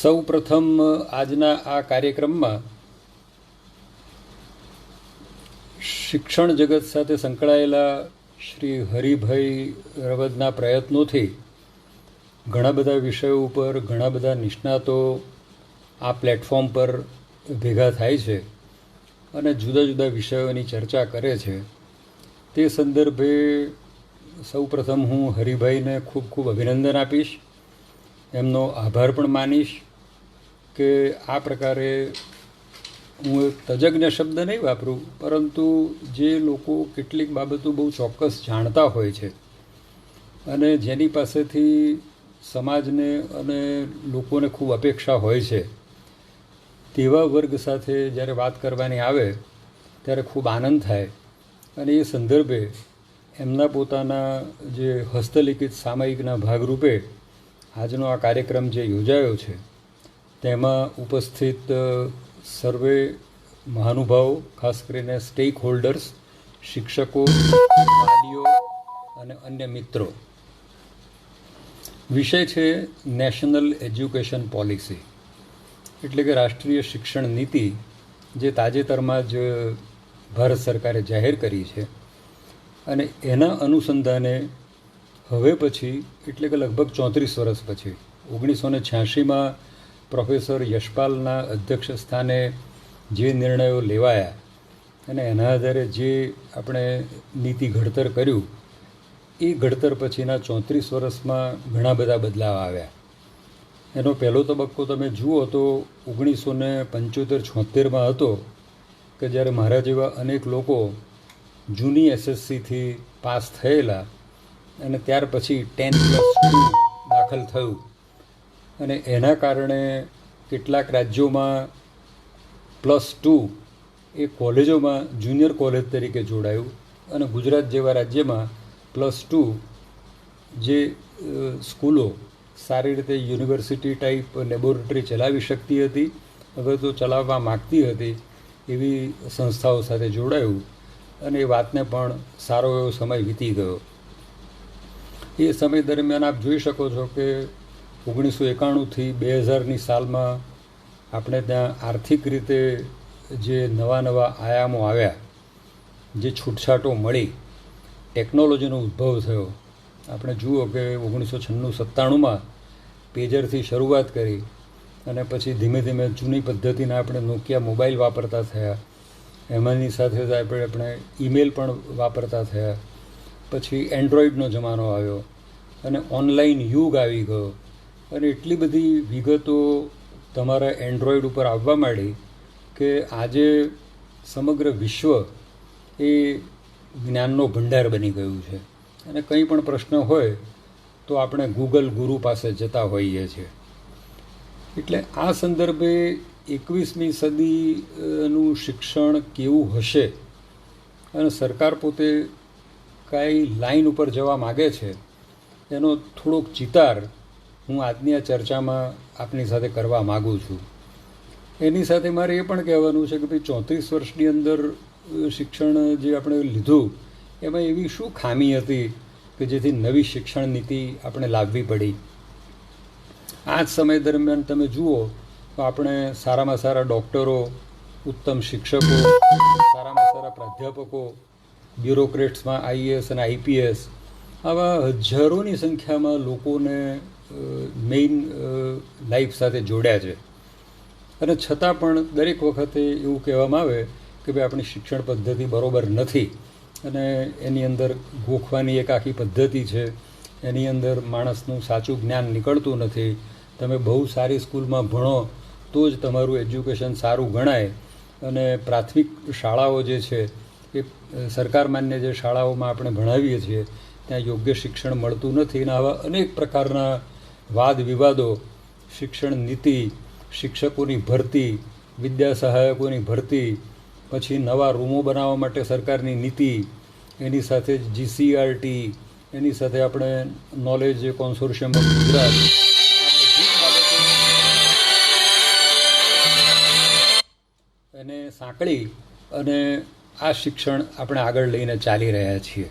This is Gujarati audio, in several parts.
સૌ પ્રથમ આજના આ કાર્યક્રમમાં શિક્ષણ જગત સાથે સંકળાયેલા શ્રી હરિભાઈ રવદના પ્રયત્નોથી ઘણા બધા વિષયો ઉપર ઘણા બધા નિષ્ણાતો આ પ્લેટફોર્મ પર ભેગા થાય છે અને જુદા જુદા વિષયોની ચર્ચા કરે છે. તે સંદર્ભે સૌ પ્રથમ હું હરિભાઈને ખૂબ ખૂબ અભિનંદન આપીશ, એમનો આભાર પણ માનીશ કે આ પ્રકારે હું એક તજજ્ઞ શબ્દ નહીં વાપરું, પરંતુ જે લોકો કેટલીક બાબતો બહુ ચોક્કસ જાણતા હોય છે અને જેની પાસેથી સમાજને અને લોકોને ખૂબ અપેક્ષા હોય છે, તેવા વર્ગ સાથે જ્યારે વાત કરવાની આવે ત્યારે ખૂબ આનંદ થાય. અને એ સંદર્ભે એમના પોતાના જે હસ્તલિખિત સામયિકના ભાગરૂપે આજનો આ કાર્યક્રમ જે યોજાયો છે તેમાં ઉપસ્થિત સર્વે મહાનુભાવો, ખાસ કરીને સ્ટેક હોલ્ડર્સ, શિક્ષકો, વાલીઓ અને અન્ય મિત્રો. વિષય છે નેશનલ એજ્યુકેશન પોલિસી, એટલે કે રાષ્ટ્રીય શિક્ષણ નીતિ, જે તાજેતરમાં જ ભારત સરકારે જાહેર કરી છે. અને એના અનુસંધાને હવે પછી, એટલે કે લગભગ 34 વર્ષ પછી 1986માં પ્રોફેસર યશપાલના અધ્યક્ષ સ્થાને જે નિર્ણયો લેવાયા અને એના આધારે જે આપણે નીતિ ઘડતર કર્યું, એ ઘડતર પછીના 34 વર્ષમાં ઘણા બધા બદલાવ આવ્યા. એનો પહેલો તબક્કો તમે જુઓ તો 1975-76માં હતો કે જ્યારે મારા જેવા અનેક લોકો જૂની એસએસસીથી પાસ થયેલા અને ત્યાર પછી 10+2 દાખલ થયું અને એના કારણે કેટલાક રાજ્યોમાં +2 એ કોલેજોમાં જુનિયર કોલેજ તરીકે જોડાયું અને ગુજરાત જેવા રાજ્યમાં +2 જે સ્કૂલો સારી રીતે યુનિવર્સિટી ટાઈપ લેબોરેટરી ચલાવી શકતી હતી, હવે તો ચલાવવા માગતી હતી, એવી સંસ્થાઓ સાથે જોડાયું અને એ વાતને પણ સારો એવો સમય વીતી ગયો. એ સમય દરમિયાન આપ જોઈ શકો છો કે 1991થી 2000ની સાલમાં આપણે ત્યાં આર્થિક રીતે જે નવા નવા આયામો આવ્યા, જે છૂટછાટો મળી, ટેકનોલોજીનો ઉદ્ભવ થયો. આપણે જુઓ કે 1996-97માં પેજરથી શરૂઆત કરી અને પછી ધીમે ધીમે જૂની પદ્ધતિના આપણે નોકિયા મોબાઈલ વાપરતા થયા, એમાંની સાથે આપણે ઈમેલ પણ વાપરતા થયા. પછી એન્ડ્રોઈડનો જમાનો આવ્યો અને ઓનલાઈન યુગ આવી ગયો અને એટલી બધી વિગતો તમારા એન્ડ્રોઈડ ઉપર આવવા માંડી કે આજે સમગ્ર વિશ્વ એ જ્ઞાનનો ભંડાર બની ગયું છે અને કંઈ પણ પ્રશ્ન હોય તો આપણે ગૂગલ ગુરુ પાસે જતા હોઈએ છીએ. એટલે આ સંદર્ભે 21મી સદીનું શિક્ષણ કેવું હશે અને સરકાર પોતે કઈ લાઈન ઉપર જવા માગે છે એનો થોડોક ચિતાર હું આજની આ ચર્ચામાં આપની સાથે કરવા માગું છું. એની સાથે મારે એ પણ કહેવાનું છે કે ભાઈ 34 વર્ષની અંદર શિક્ષણ જે આપણે લીધું એમાં એવી શું ખામી હતી કે જેથી નવી શિક્ષણ નીતિ આપણે લાવવી પડી. આ જ સમય દરમિયાન તમે જુઓ તો આપણે સારામાં સારા ડૉક્ટરો, ઉત્તમ શિક્ષકો, સારામાં સારા પ્રાધ્યાપકો, બ્યુરોક્રેટ્સમાં આઈએએસ અને આઈપીએસ, આવા હજારોની સંખ્યામાં લોકોને મેઇન લાઈફ સાથે જોડ્યા છે. અને છતાં પણ દરેક વખતે એવું કહેવામાં આવે કે ભાઈ આપણી શિક્ષણ પદ્ધતિ બરાબર નથી અને એની અંદર ગોખવાની એક આખી પદ્ધતિ છે, એની અંદર માણસનું સાચું જ્ઞાન નીકળતું નથી. તમે બહુ સારી સ્કૂલમાં ભણો તો જ તમારું એજ્યુકેશન સારું ગણાય અને પ્રાથમિક શાળાઓ જે છે એ સરકાર માન્ય જે શાળાઓમાં આપણે ભણાવીએ છીએ ત્યાં યોગ્ય શિક્ષણ મળતું નથી. અને આવા અનેક પ્રકારના વાદ વિવાદો, શિક્ષણ નીતિ, શિક્ષકોની ભરતી, વિદ્યા સહાયકોની ભરતી, પછી નવા રૂમો બનાવવા માટે સરકારની નીતિ, એની સાથે જીસીઆરટી, એની સાથે આપણે નોલેજ કોન્સોર્શિયમ ઓફ ગુજરાત, એને સાંકળી અને આ શિક્ષણ આપણે આગળ લઈને ચાલી રહ્યા છીએ.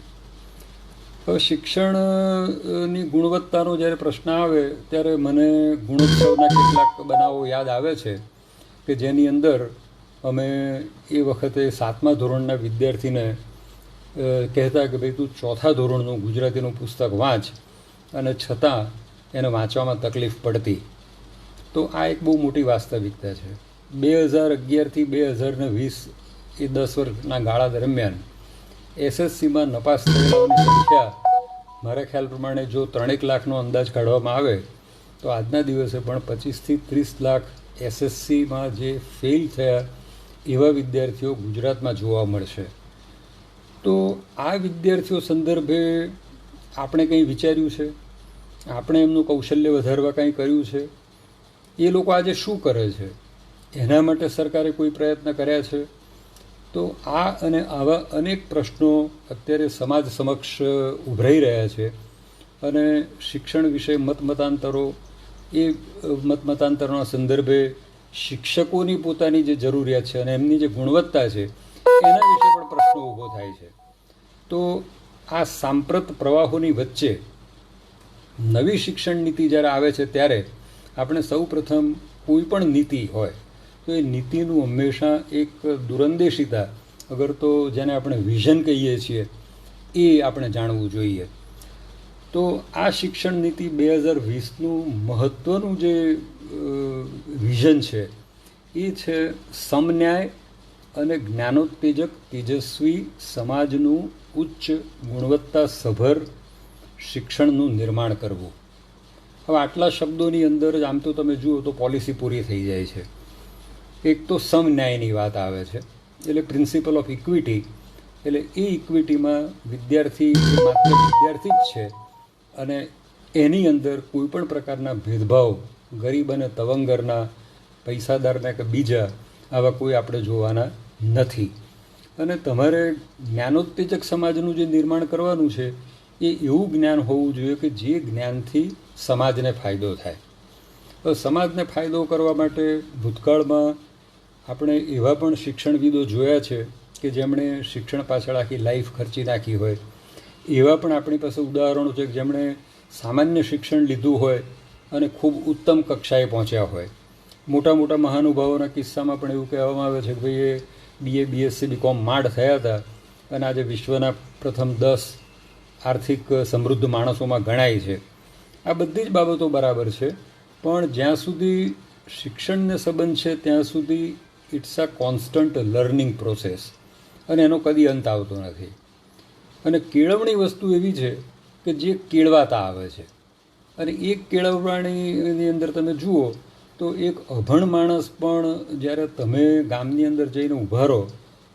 હવે શિક્ષણની ગુણવત્તાનો જ્યારે પ્રશ્ન આવે ત્યારે મને ગુણોત્સવના કેટલાક બનાવો યાદ આવે છે કે જેની અંદર અમે એ વખતે 7મા ધોરણના વિદ્યાર્થીને કહેતા કે ભાઈ તું 4થા ધોરણનું ગુજરાતીનું પુસ્તક વાંચ, અને છતાં એને વાંચવામાં તકલીફ પડતી. તો આ એક બહુ મોટી વાસ્તવિકતા છે. 2011થી 2020 એ 10 વર્ષના ગાળા દરમિયાન એસએસસીમાં નપાસ થયેલાઓની સંખ્યા મારા ખ્યાલ પ્રમાણે જો 3 લાખનો અંદાજ કાઢવામાં આવે તો આજના દિવસે પણ 25થી 30 લાખ એસએસસીમાં જે ફેલ થયા એવા વિદ્યાર્થીઓ ગુજરાતમાં જોવા મળશે. તો આ વિદ્યાર્થીઓ સંદર્ભે આપણે કંઈ વિચાર્યું છે? આપણે એમનું કૌશલ્ય વધારવા કંઈ કર્યું છે? એ લોકો આજે શું કરે છે એના માટે સરકારે કોઈ પ્રયત્ન કર્યા છે? તો આ અને આવા અનેક પ્રશ્નો અત્યારે સમાજ સમક્ષ ઉભરાઈ રહ્યા છે, અને શિક્ષણ વિશે મતમતાંતરો, એ મતમતાંતરોના સંદર્ભે શિક્ષકોની પોતાની જે જરૂરિયાત છે અને એમની જે ગુણવત્તા છે એના વિશે પણ પ્રશ્નો ઊભો થાય છે. તો આ સાંપ્રત પ્રવાહોની વચ્ચે નવી શિક્ષણ નીતિ જ્યારે આવે છે ત્યારે આપણે સૌ પ્રથમ કોઈ પણ નીતિ હોય તો એ નીતિનું હંમેશા એક દૂરંદેશિતા, અગર તો જેને આપણે વિઝન કહીએ છીએ, એ આપણે જાણવું જોઈએ. તો આ શિક્ષણ નીતિ 2020નું મહત્ત્વનું જે વિઝન છે એ છે સમન્યાય અને જ્ઞાનોત્તેજક તેજસ્વી સમાજનું ઉચ્ચ ગુણવત્તાસભર શિક્ષણનું નિર્માણ કરવું. હવે આટલા શબ્દોની અંદર જ આમ તો તમે જુઓ તો પોલિસી પૂરી થઈ જાય છે. એક તો સમન્યાયની વાત આવે છે, એટલે પ્રિન્સિપલ ઓફ ઇક્વિટી, એટલે એ ઇક્વિટીમાં વિદ્યાર્થી માત્ર વિદ્યાર્થી જ છે, અને એની અંદર કોઈ પણ પ્રકારના ભેદભાવ ગરીબ અને તવંગરના, પૈસાદારના કે બીજા, આવા કોઈ આપણે જોવાના નથી. અને તમારે જ્ઞાનોત્તેજક સમાજનું જે નિર્માણ કરવાનું છે એ એવું જ્ઞાન હોવું જોઈએ કે જે જ્ઞાનથી સમાજને ફાયદો થાય. તો સમાજને ફાયદો કરવા માટે ભૂતકાળમાં આપણે એવા પણ શિક્ષણવિદો જોયા છે કે જેમણે શિક્ષણ પાછળ આખી લાઈફ ખર્ચી નાખી હોય. એવા પણ આપણી પાસે ઉદાહરણો છે કે જેમણે સામાન્ય શિક્ષણ લીધું હોય અને ખૂબ ઉત્તમ કક્ષાએ પહોંચ્યા હોય. મોટા મોટા મહાનુભાવોના કિસ્સામાં પણ એવું કહેવામાં આવે છે કે ભાઈ એ BA BSc BCom માંડ થયા હતા અને આજે વિશ્વના પ્રથમ 10 આર્થિક સમૃદ્ધ માણસોમાં ગણાય છે. આ બધી જ બાબતો બરાબર છે, પણ જ્યાં સુધી શિક્ષણને સંબંધ છે ત્યાં સુધી it's a constant learning process, અને એનો કદી અંત આવતો નથી. અને કેળવણી વસ્તુ એવી છે કે જે કેળવાતા આવે છે, અને એક કેળવણીની અંદર તમે જુઓ તો એક અભણ માણસ પણ જ્યારે તમે ગામની અંદર જઈને ઊભા રહો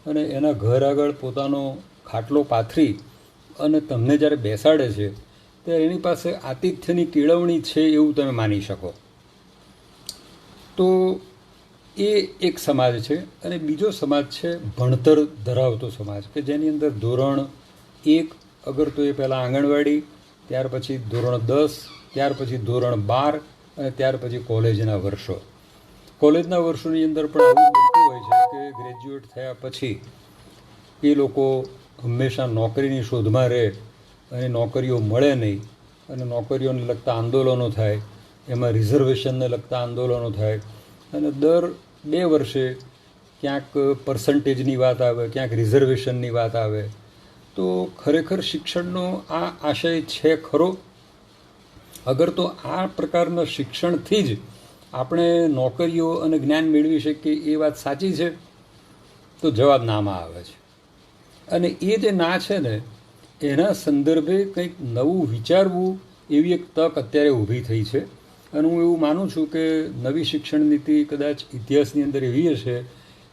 અને એના ઘર આગળ પોતાનો ખાટલો પાથરી અને તમને જ્યારે બેસાડે છે ત્યારે એની પાસે આતિથ્યની કેળવણી છે એવું તમે માની શકો. તો એ એક સમાજ છે. અને બીજો સમાજ છે ભણતર ધરાવતો સમાજ, કે જેની અંદર ધોરણ 1 અગર તો એ પહેલાં આંગણવાડી, ત્યાર પછી ધોરણ 10, ત્યાર પછી ધોરણ 12, અને ત્યાર પછી કોલેજના વર્ષો. કોલેજના વર્ષોની અંદર પણ આવું બનતું હોય છે કે ગ્રેજ્યુએટ થયા પછી એ લોકો હંમેશા નોકરીની શોધમાં રહે અને નોકરીઓ મળે નહીં, અને નોકરીઓને લગતા આંદોલનો થાય, એમાં રિઝર્વેશનને લગતા આંદોલનો થાય, અને દર 2 વર્ષે ક્યાંક પર્સન્ટેજની વાત આવે, ક્યાંક રિઝર્વેશનની વાત આવે. તો ખરેખર શિક્ષણનો આ આશય છે ખરો? અગર તો આ પ્રકારના શિક્ષણથી જ આપણે નોકરીઓ અને જ્ઞાન મેળવી શકીએ એ વાત સાચી છે? તો જવાબ નામાં આવે છે. અને એ જે ના છે ને એના સંદર્ભે કંઈક નવું વિચારવું એવી એક તક અત્યારે ઊભી થઈ છે. અને હું એવું માનું છું કે નવી શિક્ષણ નીતિ કદાચ ઇતિહાસની અંદર એવી હશે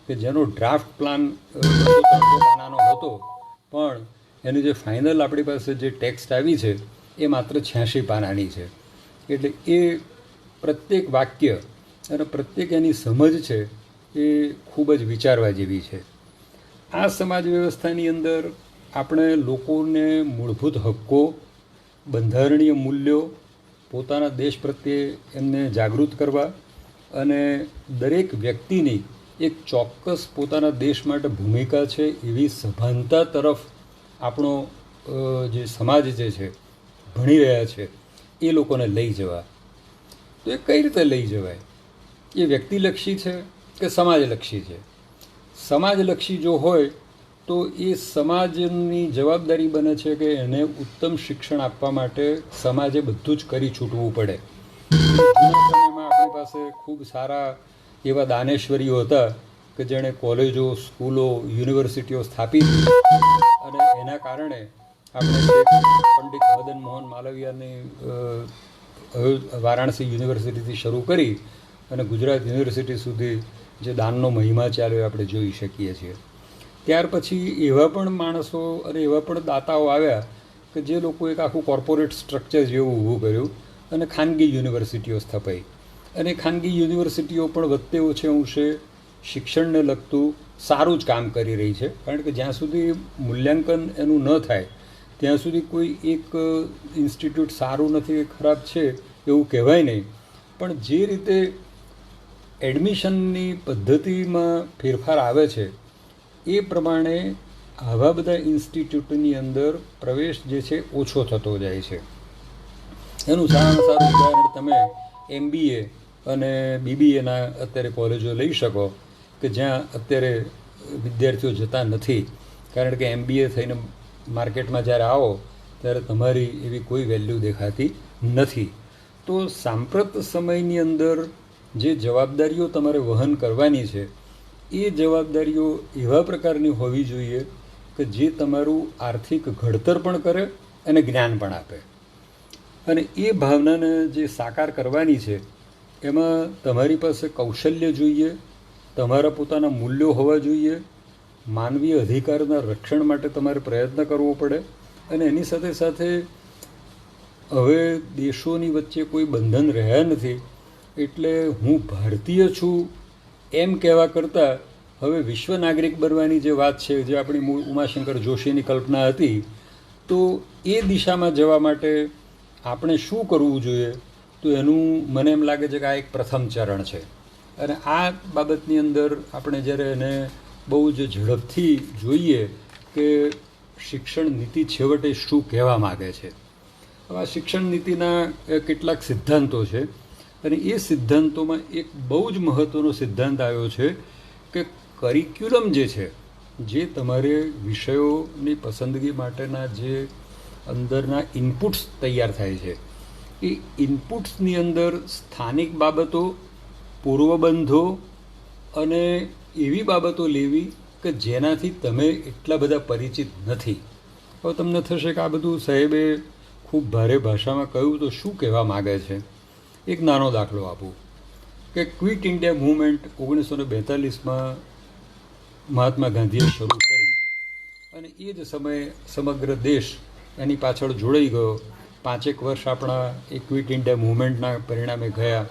કે જેનો ડ્રાફ્ટ પ્લાન 200-300 પાનાનો હતો, પણ એની જે ફાઇનલ આપણી પાસે જે ટેક્સ્ટ આવી છે એ માત્ર 86 પાનાની છે. એટલે એ પ્રત્યેક વાક્ય અને પ્રત્યેક એની સમજ છે એ ખૂબ જ વિચારવા જેવી છે. આ સમાજ વ્યવસ્થાની અંદર આપણે લોકોને મૂળભૂત હક્કો, બંધારણીય મૂલ્યો, પોતાના દેશ પ્રત્યે એમને જાગૃત કરવા, અને દરેક વ્યક્તિની એક ચોક્કસ પોતાના દેશ માટે ભૂમિકા છે એવી સભાનતા તરફ આપણો જે સમાજ જે છે ભણી રહ્યા છે એ લોકોને લઈ જવા. તો એ કઈ રીતે લઈ જવાય? એ વ્યક્તિલક્ષી છે કે સમાજલક્ષી છે? સમાજલક્ષી જો હોય તો એ સમાજની જવાબદારી બને છે કે એને ઉત્તમ શિક્ષણ આપવા માટે સમાજે બધું જ કરી છૂટવું પડે. જૂના સમયમાં આપણી પાસે ખૂબ સારા એવા દાનેશ્વરીઓ હતા કે જેણે કોલેજો, સ્કૂલો, યુનિવર્સિટીઓ સ્થાપિત, અને એના કારણે આપણે પંડિત મદન મોહન માલવિયાની વારાણસી યુનિવર્સિટીથી શરૂ કરી અને ગુજરાત યુનિવર્સિટી સુધી જે દાનનો મહિમા ચાલ્યો આપણે જોઈ શકીએ છીએ. ત્યાર પછી એવા પણ માણસો અને એવા પણ દાતાઓ આવ્યા કે જે લોકો એક આખું કોર્પોરેટ સ્ટ્રક્ચર જેવું ઊભું કર્યું અને ખાનગી યુનિવર્સિટીઓ સ્થપાઈ. અને ખાનગી યુનિવર્સિટીઓ પણ વધતે ઓછે અંશે શિક્ષણને લગતું સારું જ કામ કરી રહી છે, કારણ કે જ્યાં સુધી મૂલ્યાંકન એનું ન થાય ત્યાં સુધી કોઈ એક ઇન્સ્ટિટ્યૂટ સારું નથી કે ખરાબ છે એવું કહેવાય નહીં. પણ જે રીતે એડમિશનની પદ્ધતિમાં ફેરફાર આવે છે એ પ્રમાણે આવા બધા ઇન્સ્ટિટ્યૂટની અંદર પ્રવેશ જે છે ઓછો થતો જાય છે. એનું સારામાં સારું ઉદાહરણ તમે MBA અને BBAના અત્યારે કોલેજો લઈ શકો કે જ્યાં અત્યારે વિદ્યાર્થીઓ જતા નથી, કારણ કે MBA થઈને માર્કેટમાં જ્યારે આવો ત્યારે તમારી એવી કોઈ વેલ્યુ દેખાતી નથી. તો સાંપ્રત સમયની અંદર જે જવાબદારીઓ તમારે વહન કરવાની છે એ જવાબદારીઓ એવા પ્રકારની હોવી જોઈએ કે જે તમારું આર્થિક ઘડતર પણ કરે અને જ્ઞાન પણ આપે. અને એ ભાવનાને જે સાકાર કરવાની છે એમાં તમારી પાસે કૌશલ્ય જોઈએ, તમારા પોતાના મૂલ્યો હોવા જોઈએ, માનવીય અધિકારના રક્ષણ માટે તમારે પ્રયત્ન કરવો પડે. અને એની સાથે સાથે હવે દેશોની વચ્ચે કોઈ બંધન રહ્યા નથી, એટલે હું ભારતીય છું એમ કહેવા કરતાં હવે વિશ્વ નાગરિક બનવાની જે વાત છે, જે આપણી મૂળ ઉમાશંકર જોશીની કલ્પના હતી, તો એ દિશામાં જવા માટે આપણે શું કરવું જોઈએ? તો એનું મને એમ લાગે છે કે આ એક પ્રથમ ચરણ છે. અને આ બાબતની અંદર આપણે જ્યારે એને બહુ જ ઝડપથી જોઈએ કે શિક્ષણ નીતિ છેવટે શું કહેવા માગે છે. હવે આ શિક્ષણ નીતિના કેટલાક સિદ્ધાંતો છે, અને એ સિદ્ધાંતોમાં એક બહુ જ મહત્ત્વનો સિદ્ધાંત આવ્યો છે કે કરિક્યુલમ જે છે, જે તમારે વિષયોની પસંદગી માટેના જે અંદરના ઇનપુટ્સ તૈયાર થાય છે, એ ઇનપુટ્સની અંદર સ્થાનિક બાબતો, પૂર્વબંધો અને એવી બાબતો લેવી કે જેનાથી તમે એટલા બધા પરિચિત નથી. હવે તમને થશે કે આ બધું સાહેબે ખૂબ ભારે ભાષામાં કહ્યું, તો શું કહેવા માગે છે? એક નાનો દાખલો આપું કે ક્વિટ ઇન્ડિયા મૂવમેન્ટ 1942માં મહાત્મા ગાંધીએ શરૂ કરી, અને એ જ સમયે સમગ્ર દેશ એની પાછળ જોડાઈ ગયો. 5 વર્ષ આપણા એ ક્વિટ ઇન્ડિયા મૂવમેન્ટના પરિણામે ગયા.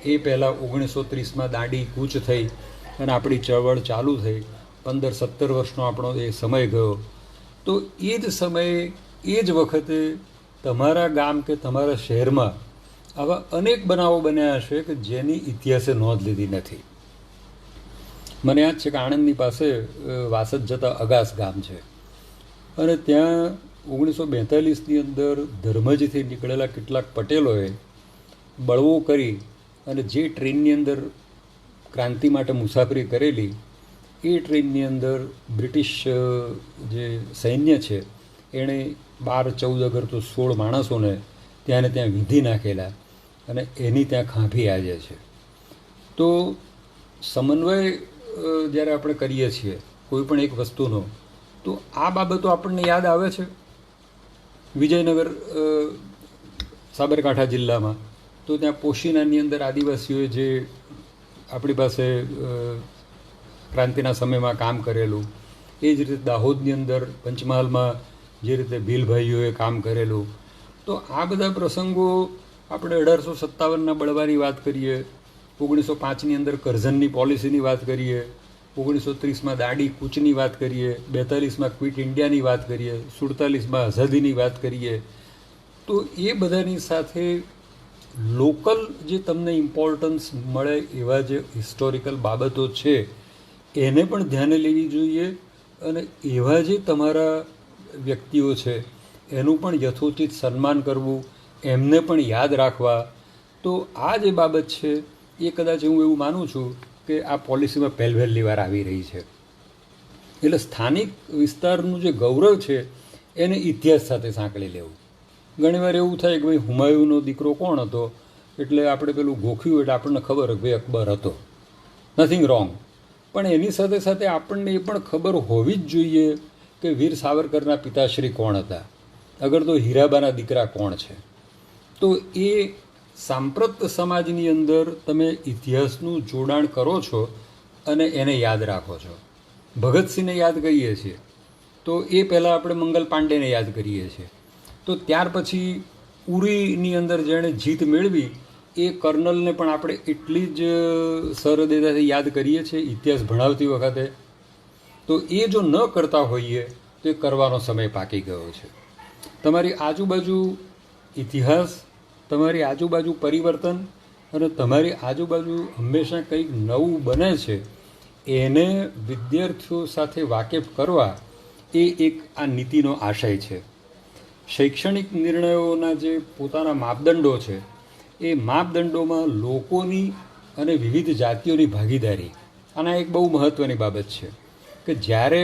એ પહેલાં 1930માં દાંડી કૂચ થઈ અને આપણી ચળવળ ચાલુ થઈ. 15-17 વર્ષનો આપણો એ સમય ગયો. તો એ જ સમયે એ જ વખતે તમારા ગામ કે તમારા શહેરમાં આવા અનેક બનાવો બન્યા હશે કે જેની ઇતિહાસે નોંધ લીધી નથી. મને યાદ છે કે આણંદની પાસે વાસદ જતા અગાસ ગામ છે, અને ત્યાં 1942ની અંદર ધર્મજથી નીકળેલા કેટલાક પટેલોએ બળવો કરી અને જે ટ્રેનની અંદર ક્રાંતિ માટે મુસાફરી કરેલી, એ ટ્રેનની અંદર બ્રિટિશ જે સૈન્ય છે એણે 12-14 અગર તો 16 માણસોને ત્યાં ને ત્યાં વીંધી નાખેલા, અને એની ત્યાં ખાંભી આજે છે. તો સમન્વય જ્યારે આપણે કરીએ છીએ કોઈ પણ એક વસ્તુનો, તો આ બાબતો આપણને યાદ આવે છે. વિજયનગર સાબરકાંઠા જિલ્લામાં તો ત્યાં પોશીનાની અંદર આદિવાસીઓએ જે આપણી પાસે ક્રાંતિના સમયમાં કામ કરેલું, એ જ રીતે દાહોદની અંદર પંચમહાલમાં જે રીતે ભીલભાઈઓએ કામ કરેલું. તો આ બધા પ્રસંગો આપણે 1857ના બળવાની વાત કરીએ, 1905ની અંદર કરઝનની પોલિસીની વાત કરીએ, 1930માં દાંડી કૂચની વાત કરીએ, 42માં ક્વિટ ઇન્ડિયાની વાત કરીએ, 47માં આઝાદીની વાત કરીએ. તો એ બધાની સાથે લોકલ જે તમને ઇમ્પોર્ટન્સ મળે એવા જે હિસ્ટોરિકલ બાબતો છે એને પણ ધ્યાને લેવી જોઈએ. અને એવા જે તમારા વ્યક્તિઓ છે એનું પણ યથોચિત સન્માન કરવું, એમને પણ યાદ રાખવા. તો આ જે બાબત છે એ કદાચ હું એવું માનું છું કે આ પોલિસીમાં પહેલી વાર આવી રહી છે. એટલે સ્થાનિક વિસ્તારનું જે ગૌરવ છે એને ઇતિહાસ સાથે સાંકળી લેવું. ઘણીવાર એવું થાય કે ભાઈ હુમાયુનો દીકરો કોણ હતો, એટલે આપણે પેલું ગોખ્યું એટલે આપણને ખબર કે ભાઈ અકબર હતો, નથિંગ રોંગ. પણ એની સાથે સાથે આપણને એ પણ ખબર હોવી જ જોઈએ કે વીર સાવરકરના પિતાશ્રી કોણ હતા, અગર તો હીરાબાના દીકરા કોણ છે. તો એ સાંપ્રત સમાજની અંદર તમે ઇતિહાસનું જોડાણ કરો છો અને એને યાદ રાખો છો. ભગતસિંહને યાદ કરીએ છીએ તો એ પહેલાં આપણે મંગલ પાંડેને યાદ કરીએ છીએ. તો ત્યાર પછી ઉરીની અંદર જેણે જીત મેળવી એ કર્નલને પણ આપણે એટલી જ સહૃદયતાથી યાદ કરીએ છીએ ઇતિહાસ ભણાવતી વખતે. તો એ જો ન કરતા હોઈએ તો એ કરવાનો સમય પાકી ગયો છે. તમારી આજુબાજુ ઇતિહાસ, તમારી આજુબાજુ પરિવર્તન અને તમારી આજુબાજુ હંમેશા કંઈક નવું બને છે એને વિદ્યાર્થીઓ સાથે વાકેફ કરવા એ એક આ નીતિનો આશય છે. શૈક્ષણિક નિર્ણયોના જે પોતાના માપદંડો છે એ માપદંડોમાં લોકોની અને વિવિધ જાતિઓની ભાગીદારી, આના એક બહુ મહત્ત્વની બાબત છે કે જ્યારે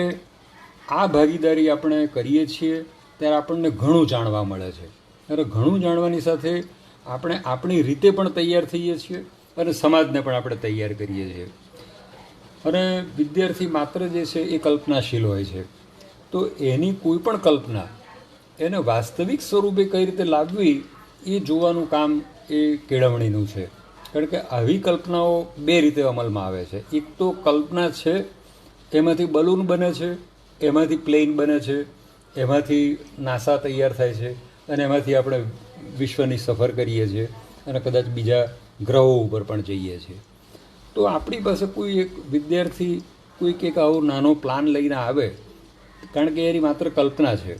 આ ભાગીદારી આપણે કરીએ છીએ ત્યારે આપણને ઘણું જાણવા મળે છે. ત્યારે ઘણું જાણવાની સાથે આપણે આપણી રીતે પણ તૈયાર થઈએ છીએ અને સમાજને પણ આપણે તૈયાર કરીએ છીએ. અને વિદ્યાર્થી માત્ર જે છે એ કલ્પનાશીલ હોય છે, તો એની કોઈ પણ કલ્પના એને વાસ્તવિક સ્વરૂપે કઈ રીતે લાવવી એ જોવાનું કામ એ કેળવણીનું છે. કારણ કે આવી કલ્પનાઓ બે રીતે અમલમાં આવે છે. એક તો કલ્પના છે એમાંથી બલૂન બને છે, એમાંથી પ્લેન બને છે, એમાંથી નાસા તૈયાર થાય છે અને એમાંથી આપણે વિશ્વની સફર કરીએ છીએ અને કદાચ બીજા ગ્રહો ઉપર પણ જઈએ છીએ. તો આપણી પાસે કોઈ એક વિદ્યાર્થી કોઈક એક આવો નાનો પ્લાન લઈને આવે, કારણ કે એની માત્ર કલ્પના છે,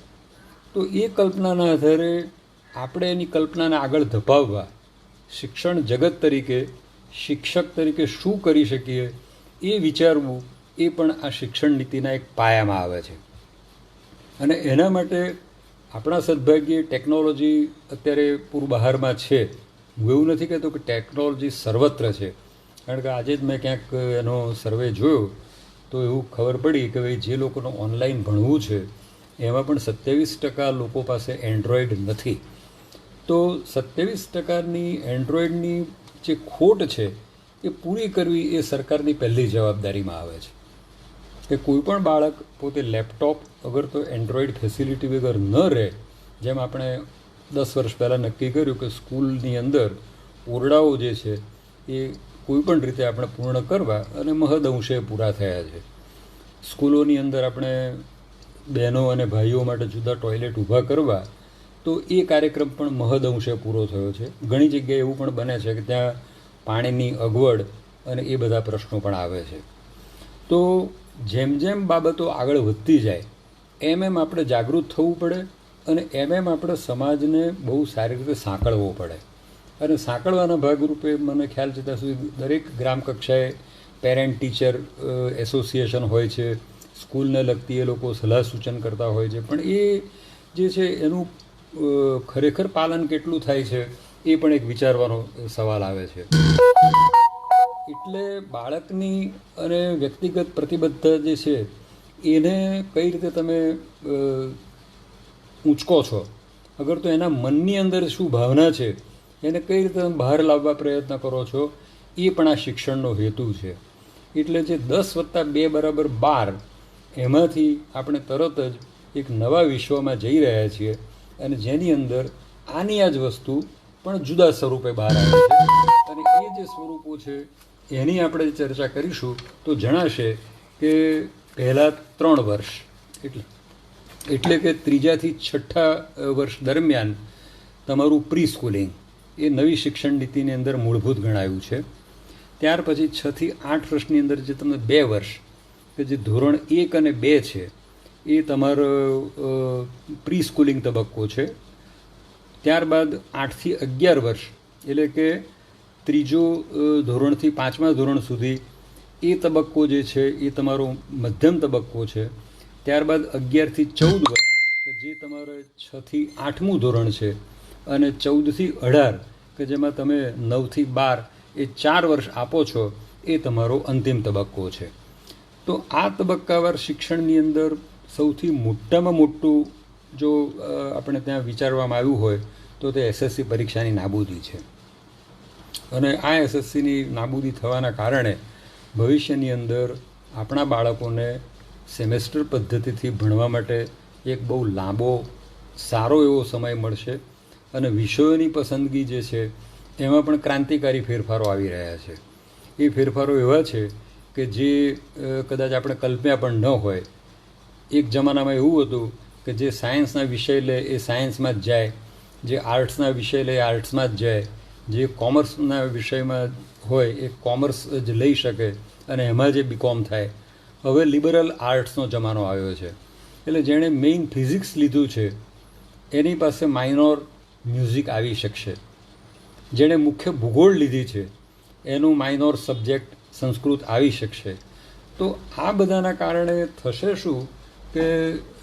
તો એ કલ્પનાના આધારે આપણે એની કલ્પનાને આગળ ધપાવવા શિક્ષણ જગત તરીકે, શિક્ષક તરીકે શું કરી શકીએ એ વિચારવું એ પણ આ શિક્ષણ નીતિના એક પાયામાં આવે છે. અને એના માટે આપણા સદભાગ્યે ટેકનોલોજી અત્યારે પૂરબહારમાં છે. હું એવું નથી કહેતો કે ટેકનોલોજી સર્વત્ર છે, કારણ કે આજે જ મેં ક્યાંક એનો સર્વે જોયો તો એવું ખબર પડી કે ભાઈ જે લોકોને ઓનલાઈન ભણવું છે એમાં પણ 27% લોકો પાસે એન્ડ્રોઈડ નથી. તો 27%ની એન્ડ્રોઈડની જે ખોટ છે એ પૂરી કરવી એ સરકારની પહેલી જવાબદારીમાં આવે છે. કે કોઈ પણ બાળક પોતે લેપટોપ અગર તો એન્ડ્રોઈડ ફેસિલિટી વગર ન રહે, જેમ આપણે 10 વર્ષ પહેલાં નક્કી કર્યું કે સ્કૂલની અંદર ઓરડાઓ જે છે એ કોઈ પણ રીતે આપણે પૂર્ણ કરવા અને મહદઅંશે પૂરા થયા છે. સ્કૂલોની અંદર આપણે બહેનો અને ભાઈઓ માટે જુદા ટોયલેટ ઊભા કરવા, તો એ કાર્યક્રમ પણ મહદઅંશે પૂરો થયો છે. ઘણી જગ્યાએ એવું પણ બને છે કે ત્યાં પાણીની અગવડ અને એ બધા પ્રશ્નો પણ આવે છે. તો જેમ જેમ બાબતો આગળ વધતી જાય એમ એમ આપણે જાગૃત થવું પડે અને એમ એમ આપણે સમાજને બહુ સારી રીતે સાંકળવો પડે. અને સાંકળવાના ભાગરૂપે મને ખ્યાલ છે ત્યાં સુધી દરેક ગ્રામ કક્ષાએ પેરેન્ટ ટીચર એસોસિએશન હોય છે, સ્કૂલને લગતી એ લોકો સલાહ સૂચન કરતા હોય છે, પણ એ જે છે એનું ખરેખર પાલન કેટલું થાય છે એ પણ એક વિચારવાનો સવાલ આવે છે. એટલે બાળકની અને વ્યક્તિગત પ્રતિબદ્ધતા જે છે એને કઈ રીતે તમે ઊંચકો છો, અગર તો એના મનની અંદર શું ભાવના છે એને કઈ રીતે તમે બહાર લાવવા પ્રયત્ન કરો છો, એ પણ આ શિક્ષણનો હેતુ છે. એટલે જે 10+2 = 12 એમાંથી આપણે તરત જ એક નવા વિશ્વમાં જઈ રહ્યા છીએ અને જેની અંદર આની આ જ વસ્તુ પણ જુદા સ્વરૂપે બહાર આવે છે. અને એ જે સ્વરૂપો છે એની આપણે ચર્ચા કરીશું તો જણાશે કે પહેલાં 3 વર્ષ એટલે કે 3થી 6 વર્ષ દરમિયાન તમારું પ્રી સ્કૂલિંગ એ નવી શિક્ષણ નીતિની અંદર મૂળભૂત ગણાયું છે. ત્યાર પછી 6 થી 8 વર્ષની અંદર જે તમને 2 વર્ષ કે જે ધોરણ 1 અને 2 છે એ તમારો પ્રી સ્કૂલિંગ તબક્કો છે. ત્યારબાદ 8 થી 11 વર્ષ એટલે કે ત્રીજો ધોરણથી 5મા ધોરણ સુધી એ તબક્કો જે છે એ તમારો મધ્યમ તબક્કો છે. ત્યારબાદ 11 થી 14 વર્ષ જે તમારે 6 થી 8મું ધોરણ છે અને 14 થી 18 કે જેમાં તમે 9 થી 12 એ 4 વર્ષ આપો છો, એ તમારો અંતિમ તબક્કો છે. તો આ તબક્કાવાર શિક્ષણની અંદર સૌથી મોટામાં મોટું જો આપણે ત્યાં વિચારવામાં આવ્યું હોય તો તે એસએસસી પરીક્ષાની નાબૂદી છે. અને આ એસએસસીની નાબૂદી થવાના કારણે ભવિષ્યની અંદર આપણા બાળકોને સેમેસ્ટર પદ્ધતિથી ભણવા માટે એક બહુ લાંબો સારો એવો સમય મળશે. અને વિષયોની પસંદગી જે છે એમાં પણ ક્રાંતિકારી ફેરફારો આવી રહ્યા છે. એ ફેરફારો એવા છે કે જે કદાચ આપણે કલ્પ્યા પણ ન હોય. એક જમાનામાં એવું હતું કે જે સાયન્સના વિષય લે એ સાયન્સમાં જ જાય, જે આર્ટ્સના વિષય લે એ આર્ટ્સમાં જ જાય, જે કોમર્સના વિષયમાં હોય એ કોમર્સ જ લઈ શકે અને એમાં જે બીકોમ થાય. હવે લિબરલ આર્ટ્સનો જમાનો આવ્યો છે. એટલે જેણે મેઇન ફિઝિક્સ લીધું છે એની પાસે માઇનોર મ્યુઝિક આવી શકશે. જેણે મુખ્ય ભૂગોળ લીધી છે એનું માઇનોર સબ્જેક્ટ સંસ્કૃત આવી શકશે. તો આ બધાના કારણે થશે શું કે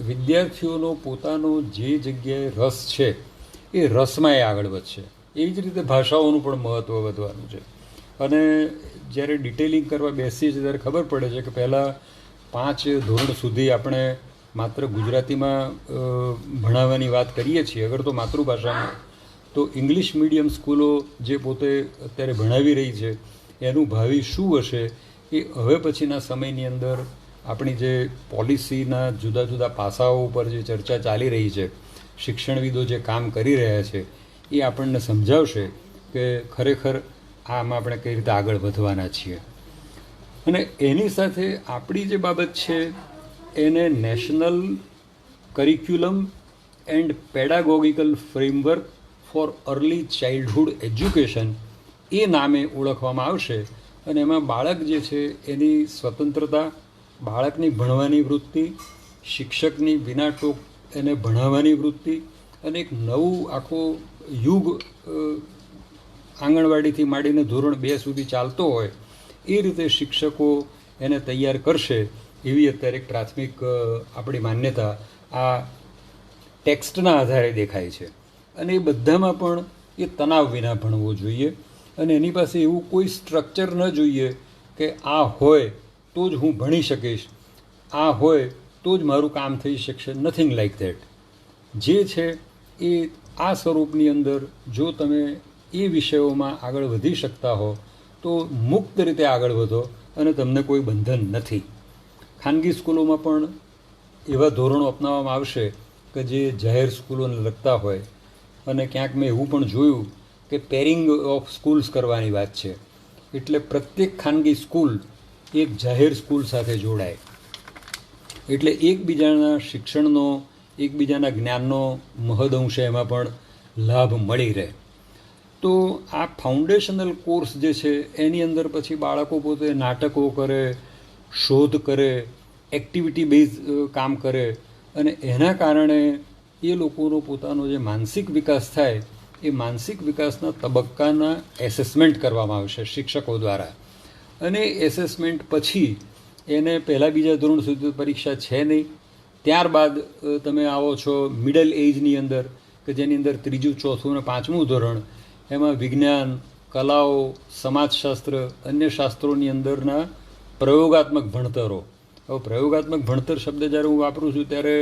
વિદ્યાર્થીઓનો પોતાનો જે જગ્યાએ રસ છે એ રસમાં એ આગળ વધશે. એવી જ રીતે ભાષાઓનું પણ મહત્ત્વ વધવાનું છે. અને જ્યારે ડિટેલિંગ કરવા બેસીએ છીએ ત્યારે ખબર પડે છે કે પહેલાં 5 ધોરણ સુધી આપણે માત્ર ગુજરાતીમાં ભણાવવાની વાત કરીએ છીએ અગર તો માતૃભાષામાં. તો ઇંગ્લિશ મીડિયમ સ્કૂલો જે પોતે અત્યારે ભણાવી રહી છે એનું ભાવિ શું હશે એ હવે પછીના સમયની અંદર આપણી જે પોલિસીના જુદા જુદા પાસાઓ ઉપર જે ચર્ચા ચાલી રહી છે, શિક્ષણવિદો જે કામ કરી રહ્યા છે એ આપણને સમજાવશે કે ખરેખર આમાં આપણે કઈ રીતે આગળ વધવાના છીએ. અને એની સાથે આપણી જે બાબત છે એને national curriculum and pedagogical framework for early childhood education એ નામે ઓળખવામાં આવશે. અને એમાં બાળક જે છે એની સ્વતંત્રતા, બાળકની ભણવાની વૃત્તિ, શિક્ષકની વિના ટોક એને ભણાવવાની વૃત્તિ અને એક નવું આખો યુગ આંગણવાડીથી માંડીને ધોરણ 2 સુધી ચાલતો હોય એ રીતે શિક્ષકો એને તૈયાર કરશે એવી અત્યારે એક પ્રાથમિક આપણી માન્યતા આ ટેક્સ્ટના આધારે દેખાય છે. અને એ બધામાં પણ એ તણાવ વિના ભણવો જોઈએ. અને એની પાસે એવું કોઈ સ્ટ્રક્ચર ન જોઈએ કે આ હોય તો જ હું ભણી શકીશ, આ હોય તો જ મારું કામ થઈ શકશે. Nothing like that. જે છે એ આ સ્વરૂપની અંદર જો તમે એ વિષયોમાં આગળ વધી શકતા હો તો મુક્ત રીતે આગળ વધો અને તમને કોઈ બંધન નથી. ખાનગી સ્કૂલોમાં પણ એવા ધોરણો અપનાવવામાં આવશે કે જે જાહેર સ્કૂલોને લગતા હોય. અને ક્યાંક મેં એવું પણ જોયું કે પેરિંગ ઓફ સ્કૂલ્સ કરવાની વાત છે. એટલે પ્રત્યેક ખાનગી સ્કૂલ એક જાહેર સ્કૂલ સાથે જોડાય એટલે એકબીજાના શિક્ષણનો, એકબીજાના જ્ઞાનનો મહદઅંશે એમાં પણ લાભ મળી રહે. તો આ ફાઉન્ડેશનલ કોર્સ જે છે એની અંદર પછી બાળકો પોતે નાટકો કરે, શોધ કરે, એક્ટિવિટી બેઝ કામ કરે અને એના કારણે એ લોકોનો પોતાનો જે માનસિક વિકાસ થાય એ માનસિક વિકાસના તબક્કાના એસેસમેન્ટ કરવામાં આવશે શિક્ષકો દ્વારા. અને એસેસમેન્ટ પછી એને પહેલાં બીજા ધોરણ સુધી પરીક્ષા છે નહીં. ત્યારબાદ તમે આવો છો મિડલ એજની અંદર કે જેની અંદર 3, 4 અને 5મું ધોરણ. એમાં વિજ્ઞાન, કલાઓ, સમાજશાસ્ત્ર, અન્ય શાસ્ત્રોની અંદરના પ્રયોગાત્મક ભણતરો. હવે પ્રયોગાત્મક ભણતર શબ્દ જ્યારે હું વાપરું છું ત્યારે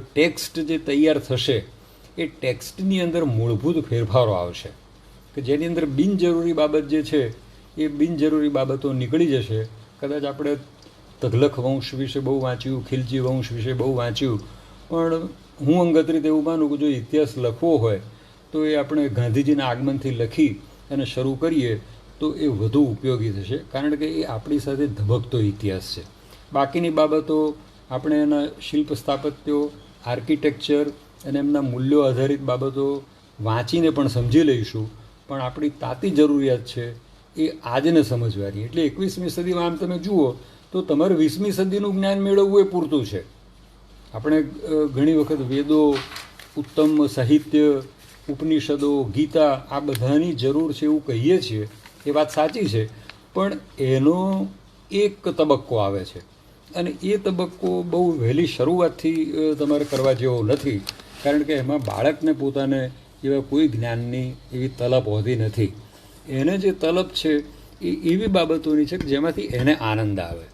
ટેક્સ્ટ જે તૈયાર થશે એ ટેક્સ્ટની અંદર મૂળભૂત ફેરફારો આવશે કે જેની અંદર બિનજરૂરી બાબત જે છે એ બિનજરૂરી બાબતો નીકળી જશે. કદાચ આપણે તઘલખ વંશ વિશે બહુ વાંચ્યું, ખિલજી વંશ વિશે બહુ વાંચ્યું, પણ હું અંગત રીતે એવું માનું કે જો ઇતિહાસ લખવો હોય તો એ આપણે ગાંધીજીના આગમનથી લખી અને શરૂ કરીએ તો એ વધુ ઉપયોગી થશે. કારણ કે એ આપણી સાથે ધબકતો ઇતિહાસ છે. બાકીની બાબતો આપણે એના શિલ્પ સ્થાપત્યો, આર્કિટેક્ચર અને એમના મૂલ્યો આધારિત બાબતો વાંચીને પણ સમજી લઈશું. પણ આપણી તાતી જરૂરિયાત છે એ આજને સમજવાની. એટલે 21મી સદીમાં આમ તમે જુઓ તો તમારે 20મી સદીનું જ્ઞાન મેળવવું એ પૂરતું છે. આપણે ઘણી વખત વેદો, ઉત્તમ સાહિત્ય, ઉપનિષદો, ગીતા આ બધાની જરૂર છે એવું કહીએ છીએ. એ વાત સાચી છે, પણ એનો એક તબક્કો આવે છે અને એ તબક્કો બહુ વહેલી શરૂઆતથી તમારે કરવા જેવો નથી, કારણ કે એમાં બાળકને પોતાને એવા કોઈ જ્ઞાનની એવી તલબ હોતી નથી. એને જે તલબ છે એ એવી બાબતોની છે કે જેમાંથી એને આનંદ આવે.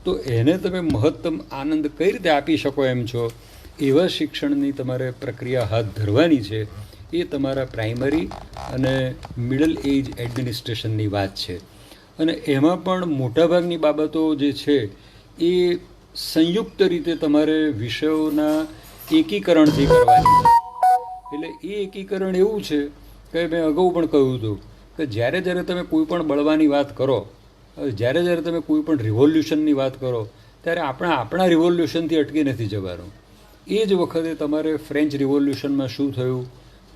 તો એને તમે મહત્તમ આનંદ કઈ રીતે આપી શકો એમ છો, એવા શિક્ષણની તમારે પ્રક્રિયા હાથ ધરવાની છે. એ તમારા પ્રાઇમરી અને મિડલ એજ એડમિનિસ્ટ્રેશનની વાત છે. અને એમાં પણ મોટાભાગની બાબતો જે છે એ સંયુક્ત રીતે તમારે વિષયોના એકીકરણથી કરવાની છે. એટલે એ એકીકરણ એવું છે કે મેં અગાઉ પણ કહ્યું હતું કે જ્યારે જ્યારે તમે કોઈ પણ બળવાની વાત કરો, જ્યારે જ્યારે તમે કોઈ પણ રિવોલ્યુશનની વાત કરો, ત્યારે આપણા રિવોલ્યુશનથી અટકી નથી જવાનું. એ જ વખતે તમારે ફ્રેન્ચ રિવોલ્યુશનમાં શું થયું,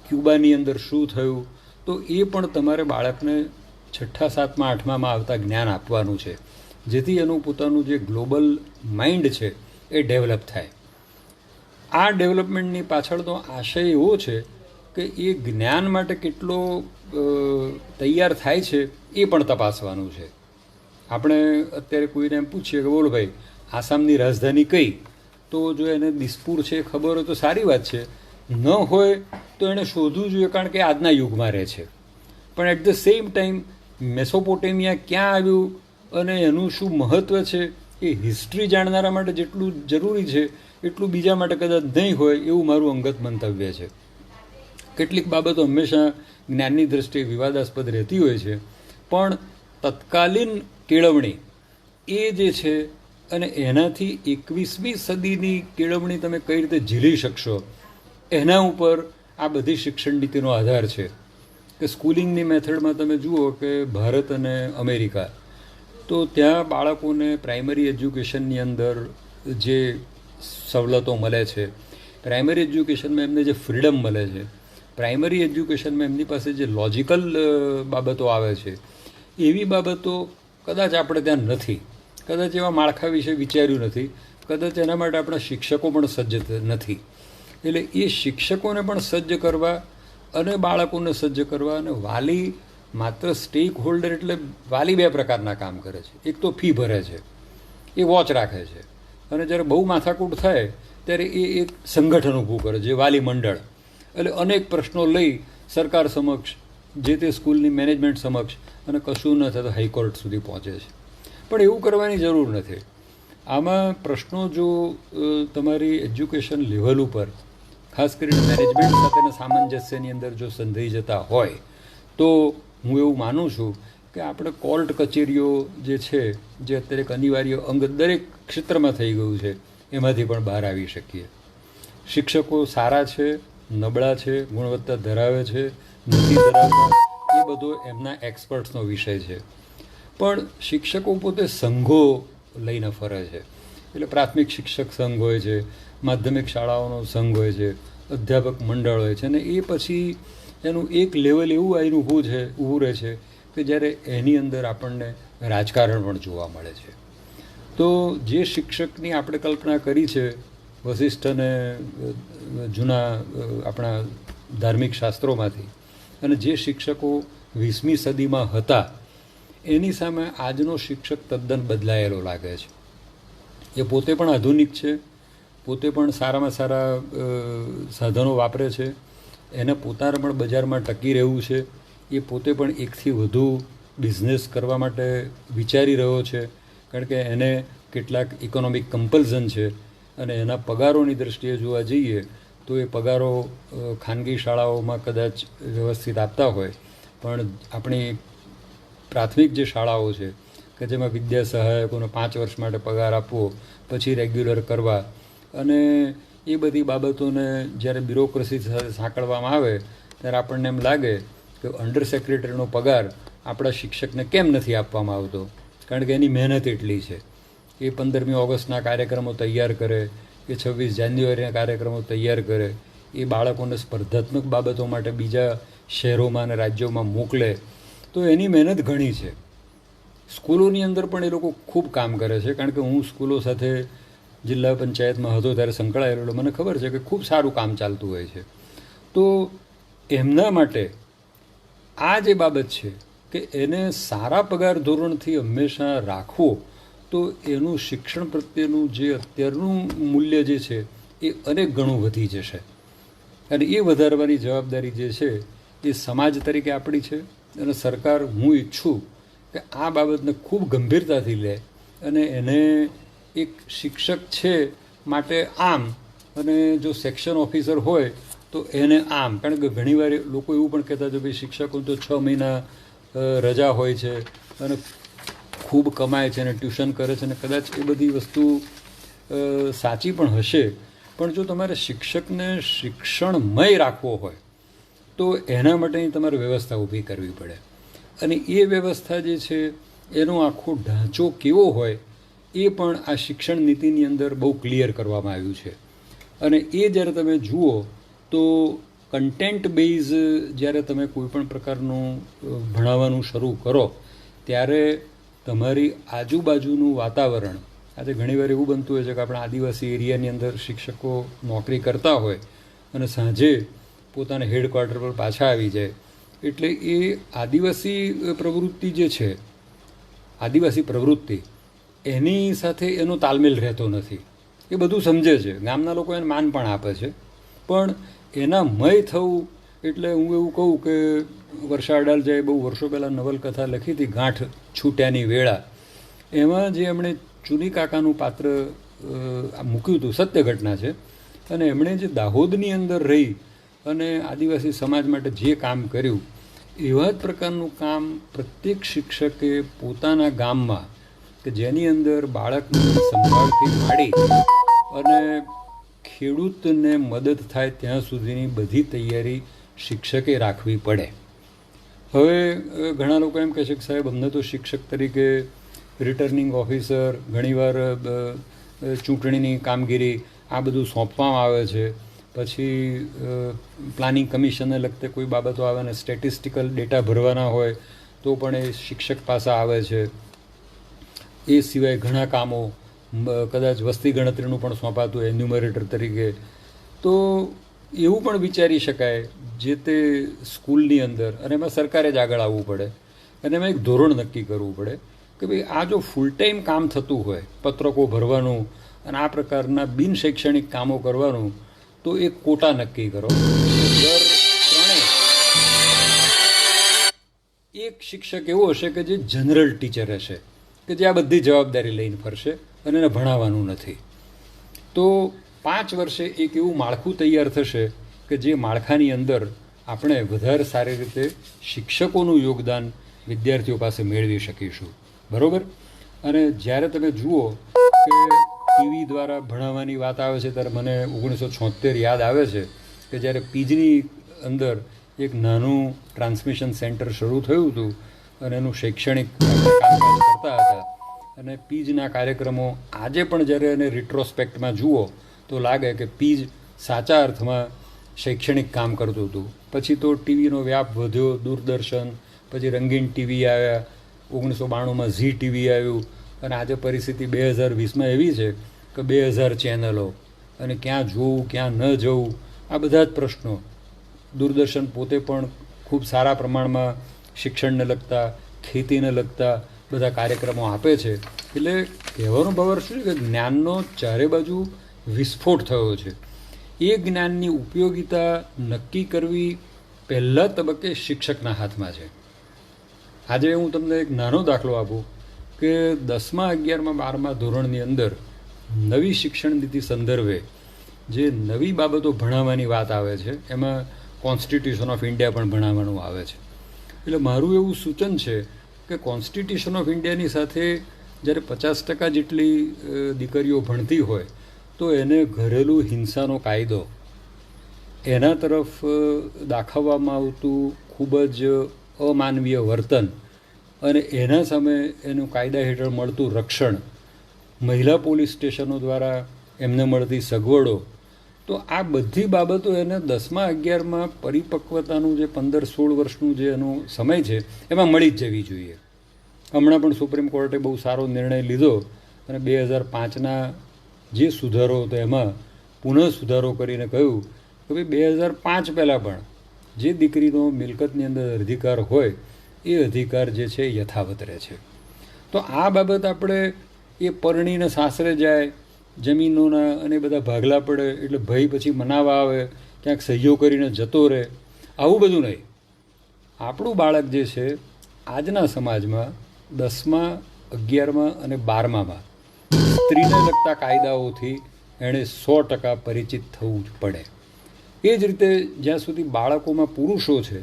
ક્યુબાની અંદર શું થયું, તો એ પણ તમારે બાળકને 6ઠા 7મા 8મામાં આવતા જ્ઞાન આપવાનું છે, જેથી એનું પોતાનું જે ગ્લોબલ માઇન્ડ છે એ ડેવલપ થાય. આ ડેવલપમેન્ટની પાછળનો આશય એવો છે કે એ જ્ઞાન માટે કેટલો તૈયાર થાય છે એ પણ તપાસવાનું છે. આપણે અત્યારે કોઈને એમ પૂછીએ કે બોલો ભાઈ આસામની રાજધાની કઈ, તો જો એને દિસપુર છે ખબર હોય તો સારી વાત છે, ન હોય તો એણે શોધવું જોઈએ, કારણ કે આજના યુગમાં રહે છે. પણ at the same time Mesopotamia ક્યાં આવ્યું અને એનું શું મહત્ત્વ છે એ હિસ્ટ્રી જાણનારા માટે જેટલું જરૂરી છે એટલું બીજા માટે કદાચ નહીં હોય, એવું મારું અંગત મંતવ્ય છે. કેટલીક બાબતો હંમેશા જ્ઞાનની દૃષ્ટિએ વિવાદાસ્પદ રહેતી હોય છે, પણ તત્કાલીન કેળવણી એ જે છે અને એનાથી 21મી સદીની કેળવણી તમે કઈ રીતે ઝીલી શકશો, એના ઉપર આ બધી શિક્ષણ નીતિનો આધાર છે. કે સ્કૂલિંગની મેથડમાં તમે જુઓ કે ભારત અને અમેરિકા, તો ત્યાં બાળકોને પ્રાઇમરી એજ્યુકેશનની અંદર જે સવલતો મળે છે, પ્રાઇમરી એજ્યુકેશનમાં એમને જે ફ્રીડમ મળે છે, પ્રાઇમરી એજ્યુકેશનમાં એમની પાસે જે લોજિકલ બાબતો આવે છે, એવી બાબતો કદાચ આપણે ત્યાં નથી. કદાચ એવા માળખા વિશે વિચાર્યું નથી, કદાચ એના માટે આપણા શિક્ષકો પણ સજ્જ નથી. એટલે એ શિક્ષકોને પણ સજ્જ કરવા અને બાળકોને સજ્જ કરવા, અને વાલી માત્ર સ્ટેક હોલ્ડર એટલે વાલી બે પ્રકારના કામ કરે છે. એક તો ફી ભરે છે, એ વોચ રાખે છે, અને જ્યારે બહુ માથાકૂટ થાય ત્યારે એ એક સંગઠન ઊભું કરે છે, વાલી મંડળ. એટલે અનેક પ્રશ્નો લઈ સરકાર સમક્ષ, જે તે સ્કૂલની મેનેજમેન્ટ સમક્ષ, અને કશું ન થાય તો હાઈકોર્ટ સુધી પહોંચે છે. પણ એવું કરવાની જરૂર નથી. આમાં પ્રશ્નો જો તમારી એજ્યુકેશન લેવલ ઉપર, ખાસ કરીને મેનેજમેન્ટ સાથેના સામંજસ્યની અંદર જો સંધાઈ જતા હોય, તો હું એવું માનું છું કે આપણે કોર્ટ કચેરીઓ જે છે, જે અત્યારે એક અનિવાર્ય અંગ દરેક ક્ષેત્રમાં થઈ ગયું છે, એમાંથી પણ બહાર આવી શકીએ. શિક્ષકો સારા છે, નબળા છે, ગુણવત્તા ધરાવે છે, નથી ધરાવતા, એ બધો એમના એક્સપર્ટ્સનો વિષય છે. પણ શિક્ષકો પોતે સંઘો લઈને ફરે છે. એટલે પ્રાથમિક શિક્ષક સંઘ હોય છે, માધ્યમિક શાળાઓનો સંઘ હોય છે, અધ્યાપક મંડળ હોય છે, અને એ પછી એનું એક લેવલ એવું આવીને ઊભું રહે છે કે જ્યારે એની અંદર આપણને રાજકારણ પણ જોવા મળે છે. તો જે શિક્ષકની આપણે કલ્પના કરી છે વશિષ્ઠ અને જૂના આપણા ધાર્મિક શાસ્ત્રોમાંથી, અને જે શિક્ષકો 20મી સદીમાં હતા, એની સામે આજનો શિક્ષક તદ્દન બદલાયેલો લાગે છે. એ પોતે પણ આધુનિક છે, પોતે પણ સારામાં સારા સાધનો વાપરે છે, એને પોતાને પણ બજારમાં ટકી રહેવું છે, એ પોતે પણ એકથી વધુ બિઝનેસ કરવા માટે વિચારી રહ્યો છે, કારણ કે એને કેટલાક ઇકોનોમિક કમ્પલ્ઝન છે, અને એના પગારોની દૃષ્ટિએ જોવા જઈએ તો એ પગારો ખાનગી શાળાઓમાં કદાચ વ્યવસ્થિત આપતા હોય, પણ આપણી પ્રાથમિક જે શાળાઓ છે કે જેમાં વિદ્યા સહાયકોને 5 વર્ષ માટે પગાર આપવો, પછી રેગ્યુલર કરવા, અને એ બધી બાબતોને જ્યારે બ્યુરોક્રસી સાથે સાંકળવામાં આવે ત્યારે આપણને એમ લાગે કે અંડર સેક્રેટરીનો પગાર આપણા શિક્ષકને કેમ નથી આપવામાં આવતો, કારણ કે એની મહેનત એટલી છે. એ 15મી ઓગસ્ટના કાર્યક્રમો તૈયાર કરે, એ 26 જાન્યુઆરીના કાર્યક્રમો તૈયાર કરે, એ બાળકોને સ્પર્ધાત્મક બાબતો માટે બીજા શહેરોમાં અને રાજ્યોમાં મોકલે, તો એની મહેનત ઘણી છે. સ્કૂલોની અંદર પણ એ લોકો ખૂબ કામ કરે છે, કારણ કે હું સ્કૂલો સાથે જિલ્લા પંચાયતમાં હતો ત્યારે સંકળાયેલો, મને ખબર છે કે ખૂબ સારું કામ ચાલતું હોય છે. તો એમના માટે આ જે બાબત છે કે એને સારા પગાર ધોરણથી હંમેશા રાખવો તો એનું શિક્ષણ પ્રત્યેનું જે અત્યારનું મૂલ્ય જે છે એ અનેક ગણું વધી જશે. અને એ વધારવાની જવાબદારી જે છે એ સમાજ તરીકે આપણી છે. અને સરકાર, હું ઈચ્છું કે આ બાબતને ખૂબ ગંભીરતાથી લે અને એને એક શિક્ષક છે માટે આમ, અને જો સેક્શન ઓફિસર હોય તો એને આમ. કારણ કે ઘણીવાર લોકો એવું પણ કહેતા છે ભાઈ શિક્ષકો તો 6 મહિના રજા હોય છે અને ખૂબ કમાય છે અને ટ્યુશન કરે છે, અને કદાચ એ બધી વસ્તુ સાચી પણ હશે. પણ જો તમારે શિક્ષકને શિક્ષણમય રાખવો હોય તો એના માટેની તમારે વ્યવસ્થા ઊભી કરવી પડે. અને એ વ્યવસ્થા જે છે એનો આખો ઢાંચો કેવો હોય એ પણ આ શિક્ષણ નીતિની અંદર બહુ ક્લિયર કરવામાં આવ્યું છે. અને એ જ્યારે તમે જુઓ તો કન્ટેન્ટ બેઝ જ્યારે તમે કોઈ પણ પ્રકારનું ભણાવવાનું શરૂ કરો ત્યારે તમારી આજુબાજુનું વાતાવરણ, આજે ઘણીવાર એવું બનતું હોય છે કે આપણા આદિવાસી એરિયાની અંદર શિક્ષકો નોકરી કરતા હોય અને સાંજે પોતાના હેડક્વાર્ટર પર પાછા આવી જાય, એટલે એ આદિવાસી પ્રવૃત્તિ જે છે, આદિવાસી પ્રવૃત્તિ એની સાથે એનો તાલમેલ રહેતો નથી. એ બધું સમજે છે, ગામના લોકો એને માન પણ આપે છે, પણ એના મય થવું એટલે હું એવું કહું કે વર્ષા અડાલજાએ બહુ વર્ષો પહેલાં નવલકથા લખી હતી ગાંઠ છૂટ્યાની વેળા. એમાં જે એમણે ચુની કાકાનું પાત્ર મૂક્યું હતું, સત્ય ઘટના છે. અને એમણે જે દાહોદની અંદર રહી અને આદિવાસી સમાજ માટે જે કામ કર્યું એવા જ પ્રકારનું કામ પ્રત્યેક શિક્ષકે પોતાના ગામમાં, કે જેની અંદર બાળકની સંભાળથી માંડી અને ખેડૂતને મદદ થાય ત્યાં સુધીની બધી તૈયારી શિક્ષકે રાખવી પડે. હવે ઘણા લોકો એમ કહે છે કે સાહેબ અમને તો શિક્ષક તરીકે રિટર્નિંગ ઓફિસર, ઘણીવાર ચૂંટણીની કામગીરી આ બધું સોંપવામાં આવે છે, પછી પ્લાનિંગ કમિશનને લગતે કોઈ બાબતો આવે ને સ્ટેટિસ્ટિકલ ડેટા ભરવાના હોય તો પણ એ શિક્ષક પાસે આવે છે. એ સિવાય ઘણા કામો કદાચ વસ્તી ગણતરીનું પણ સોંપાતું એન્યુમરેટર તરીકે. તો એવું પણ વિચારી શકાય જે તે સ્કૂલની અંદર, અને એમાં સરકારે જ આગળ આવવું પડે અને એમાં એક ધોરણ નક્કી કરવું પડે કે ભાઈ આ જો ફૂલ ટાઈમ કામ થતું હોય, પત્રકો ભરવાનું અને આ પ્રકારના બિન શૈક્ષણિક કામો કરવાનું, તો એક કોટા નક્કી કરો. દર ત્રણે એક શિક્ષક એવો હશે કે જે જનરલ ટીચર હશે, કે જે આ બધી જવાબદારી લઈને ફરશે અને એને ભણાવવાનું નથી. તો 5 વર્ષે એક એવું માળખું તૈયાર થશે કે જે માળખાની અંદર આપણે વધારે સારી રીતે શિક્ષકોનું યોગદાન વિદ્યાર્થીઓ પાસે મેળવી શકીશું. બરાબર? અને જ્યારે તમે જુઓ કે ટીવી દ્વારા ભણાવવાની વાત આવે છે ત્યારે મને 1976 યાદ આવે છે કે જ્યારે પીજની અંદર એક નાનું ટ્રાન્સમિશન સેન્ટર શરૂ થયું હતું અને એનું શૈક્ષણિક કામકાજ કરતા હતા. અને પીજના કાર્યક્રમો આજે પણ જ્યારે એને રિટ્રોસ્પેક્ટમાં જુઓ તો લાગે કે પીજ સાચા અર્થમાં શૈક્ષણિક કામ કરતું હતું. પછી તો ટીવીનો વ્યાપ વધ્યો, દૂરદર્શન, પછી રંગીન ટીવી આવ્યા, 1992માં ઝી ટીવી આવ્યું, અને આજે પરિસ્થિતિ 2020માં એવી છે કે 2000 ચેનલો, અને ક્યાં જોવું ક્યાં ન જવું આ બધા જ પ્રશ્નો. દૂરદર્શન પોતે પણ ખૂબ સારા પ્રમાણમાં શિક્ષણને લગતા, ખેતીને લગતા બધા કાર્યક્રમો આપે છે. એટલે કહેવાનો ભાવ શું છે કે જ્ઞાનનો ચારે બાજુ વિસ્ફોટ થયો છે. એ જ્ઞાનની ઉપયોગિતા નક્કી કરવી પહેલા તબક્કે શિક્ષકના હાથમાં છે. આજે હું તમને એક નાનો દાખલો આપું કે 10મા 11મા 12મા ધોરણની અંદર નવી શિક્ષણ નીતિ સંદર્ભે જે નવી બાબતો ભણાવવાની વાત આવે છે એમાં કોન્સ્ટિટ્યુશન ઓફ ઇન્ડિયા પણ ભણાવવાનું આવે છે. એટલે મારું એવું સૂચન છે કે કોન્સ્ટિટ્યુશન ઓફ ઇન્ડિયાની સાથે જ્યારે 50% જેટલી દીકરીઓ ભણતી હોય તો એને ઘરેલું હિંસાનો કાયદો, એના તરફ દાખવવામાં આવતું ખૂબ જ અમાનવીય વર્તન અને એના સામે એનું કાયદા હેઠળ મળતું રક્ષણ, મહિલા પોલીસ સ્ટેશનો દ્વારા એમને મળતી સગવડો, તો આ બધી બાબતો એને 10મા 11મા પરિપક્વતાનું જે 15-16 વર્ષનું જે એનો સમય છે એમાં મળી જ જવી જોઈએ. હમણાં પણ સુપ્રીમ કોર્ટે બહુ સારો નિર્ણય લીધો અને 2005ના જે સુધારો હતો એમાં પુનઃ સુધારો કરીને કહ્યું કે ભાઈ 2005 પહેલાં પણ જે દીકરીનો મિલકતની અંદર અધિકાર હોય એ અધિકાર જે છે યથાવત રહે છે. તો આ બાબત આપણે એ પરણીને સાસરે જાય, જમીનોના અને બધા ભાગલા પડે એટલે ભાઈ પછી મનાવવા આવે, ક્યાંક સહયોગ કરીને જતો રહે. આવું બધું નહીં. આપણું બાળક જે છે આજના સમાજમાં 10મા 11મા અને 12મામાં સ્ત્રીને લગતા કાયદાઓથી એણે 100% પરિચિત થવું જ પડે. એ જ રીતે જ્યાં સુધી બાળકોમાં પુરુષો છે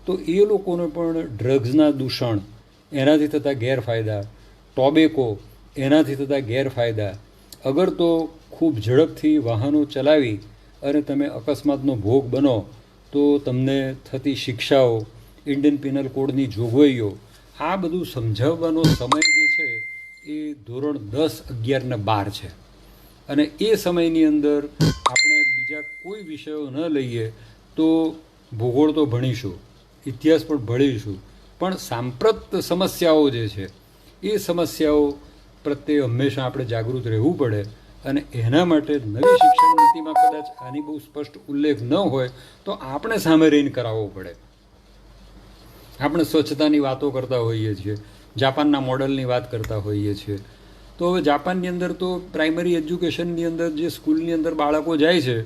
તો એ લોકોને પણ ડ્રગ્સના દૂષણ, એનાથી થતા ગેરફાયદા, ટોબેકો, એનાથી થતા ગેરફાયદા, અગર તો ખૂબ ઝડપથી વાહનો ચલાવી અને તમે અકસ્માતનો ભોગ બનો તો તમને થતી શિક્ષાઓ, ઇન્ડિયન પિનલ કોડની જોગવાઈઓ, આ બધું સમજાવવાનો સમય જે છે એ ધોરણ 10, 11 ને 12 છે. અને એ સમયની અંદર આપણે બીજા કોઈ વિષયો ન લઈએ તો ભૂગોળ તો ભણીશું, ઇતિહાસ પણ ભણીશું, પણ સાંપ્રત સમસ્યાઓ જે છે એ સમસ્યાઓ પ્રત્યે હંમેશા આપણે જાગૃત રહેવું પડે. અને એના માટે નવી શિક્ષણ નીતિમાં કદાચ આની બહુ સ્પષ્ટ ઉલ્લેખ ન હોય તો આપણે સામે રહીને કરાવવો પડે. આપણે સ્વચ્છતાની વાતો કરતા હોઈએ છીએ, જાપાનના મોડલની વાત કરતા હોઈએ છીએ. તો હવે જાપાનની અંદર તો પ્રાઇમરી એજ્યુકેશનની અંદર જે સ્કૂલની અંદર બાળકો જાય છે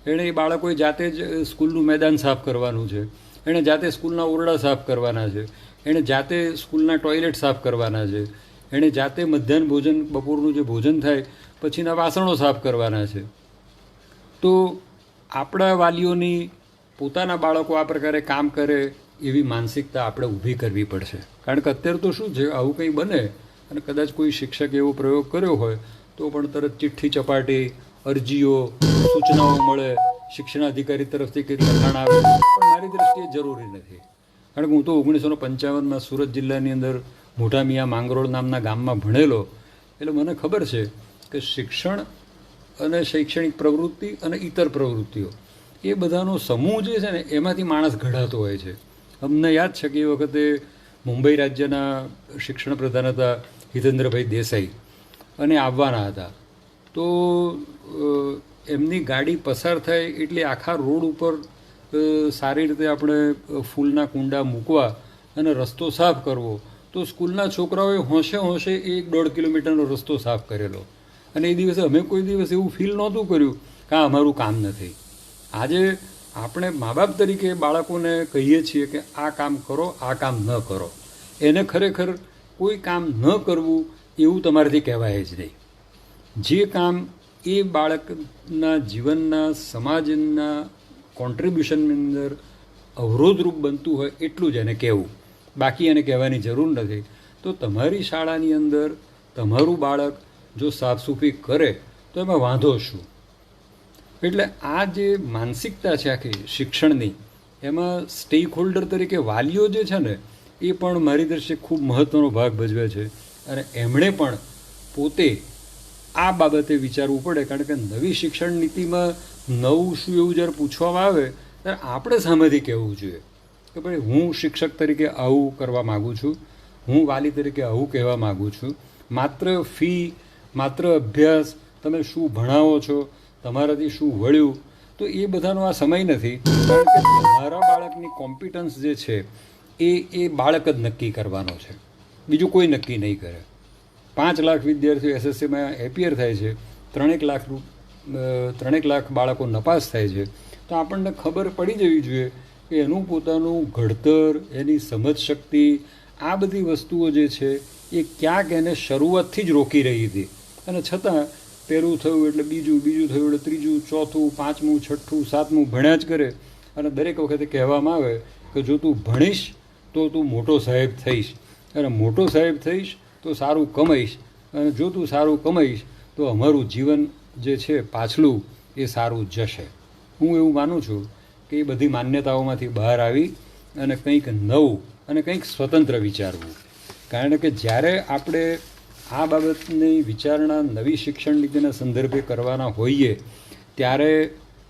એણે એ બાળકોએ જાતે જ સ્કૂલનું મેદાન સાફ કરવાનું છે, એણે જાતે સ્કૂલના ઓરડા સાફ કરવાના છે, એણે જાતે સ્કૂલના ટોયલેટ સાફ કરવાના છે, એણે જાતે મધ્યાહન ભોજન, બપોરનું જે ભોજન થાય પછીના વાસણો સાફ કરવાના છે. તો આપણા વાલીઓની પોતાના બાળકો આ પ્રકારે કામ કરે એવી માનસિકતા આપણે ઊભી કરવી પડશે. કારણ કે અત્યારે તો શું છે, આવું કંઈ બને અને કદાચ કોઈ શિક્ષકે એવો પ્રયોગ કર્યો હોય તો પણ તરત ચિઠ્ઠી ચપાટી, અરજીઓ, સૂચનાઓ મળે, શિક્ષણાધિકારી તરફથી કંઈક લખાણ આવે. પણ મારી દૃષ્ટિએ જરૂરી નથી. કારણ કે હું તો 1955માં સુરત જિલ્લાની અંદર મોટા મિયા માંગરોળ નામના ગામમાં ભણેલો, એટલે મને ખબર છે કે શિક્ષણ અને શૈક્ષણિક પ્રવૃત્તિ અને ઇતર પ્રવૃત્તિઓ એ બધાનો સમૂહ જે છે ને એમાંથી માણસ ઘડાતો હોય છે. અમને યાદ છે કે એ વખતે મુંબઈ રાજ્યના શિક્ષણ પ્રધાન હતા હિતેન્દ્રભાઈ દેસાઈ, અને આવવાના હતા. તો એમની ગાડી પસાર થાય એટલે આખા રોડ ઉપર સારી રીતે આપણે ફૂલના કુંડા મૂકવા અને રસ્તો સાફ કરવો. તો સ્કૂલના છોકરાઓએ હોંશે 1-1.5 કિલોમીટરનો રસ્તો સાફ કરેલો. અને એ દિવસે અમે કોઈ દિવસ એવું ફીલ નહોતું કર્યું કે આ અમારું કામ નથી. આજે આપણે મા બાપ તરીકે બાળકોને કહીએ છીએ કે આ કામ કરો, આ કામ ન કરો. એને ખરેખર કોઈ કામ ન કરવું એવું તમારાથી કહેવાય જ નહીં. જે કામ એ બાળકના જીવનના, સમાજના કોન્ટ્રીબ્યુશનની અંદર અવરોધરૂપ બનતું હોય એટલું જ એને કહેવું, બાકી એને કહેવાની જરૂર નથી. તો તમારી શાળાની અંદર તમારું બાળક જો સાફસૂફી કરે તો એમાં વાંધો શું? એટલે આ જે માનસિકતા છે આખી શિક્ષણની, એમાં સ્ટેક હોલ્ડર તરીકે વાલીઓ જે છે ને એ પણ મારી દ્રષ્ટિએ ખૂબ મહત્ત્વનો ભાગ ભજવે છે. અને એમણે પણ પોતે આ બાબતે વિચારવું પડે. કારણ કે નવી શિક્ષણ નીતિમાં નવું શું એવું જ્યારે પૂછવામાં આવે ત્યારે આપણે સામેથી કહેવું જોઈએ કે ભાઈ હું શિક્ષક તરીકે આવું કરવા માગું છું, હું વાલી તરીકે આવું કહેવા માગું છું. માત્ર ફી, માત્ર અભ્યાસ, તમે શું ભણાવો છો, તમારાથી શું વળ્યું, તો એ બધાનો આ સમય નથી. કારણ કે તમારા બાળકની કોમ્પિટન્સ જે છે એ બાળક જ નક્કી કરવાનો છે, બીજું કોઈ નક્કી નહીં કરે. 5 લાખ વિદ્યાર્થીઓ એસએસસીમાં એપિયર થાય છે, 3 લાખ બાળકો નપાસ થાય છે. તો આપણને ખબર પડી જવી જોઈએ કે એનું પોતાનું ઘડતર, એની સમજ શક્તિ, આ બધી વસ્તુઓ જે છે એ ક્યાંક એને શરૂઆતથી જ રોકી રહી હતી. અને છતાં પહેલું થયું એટલે બીજું, બીજું થયું એટલે ત્રીજું, ચોથું, 5મું, 6મું, 7મું ભણ્યા જ કરે. અને દરેક વખતે કહેવામાં આવે કે જો તું ભણીશ તો તું મોટો સાહેબ થઈશ, અને મોટો સાહેબ થઈશ તો સારું કમાઈશ, અને જો તું સારું કમાઈશ તો અમારું જીવન જે છે પાછલું એ સારું જશે. હું એવું માનું છું કે એ બધી માન્યતાઓમાંથી બહાર આવી અને કંઈક નવું અને કંઈક સ્વતંત્ર વિચારવું. કારણ કે જ્યારે આપણે આ બાબતની વિચારણા નવી શિક્ષણ નીતિના સંદર્ભે કરવાના હોઈએ ત્યારે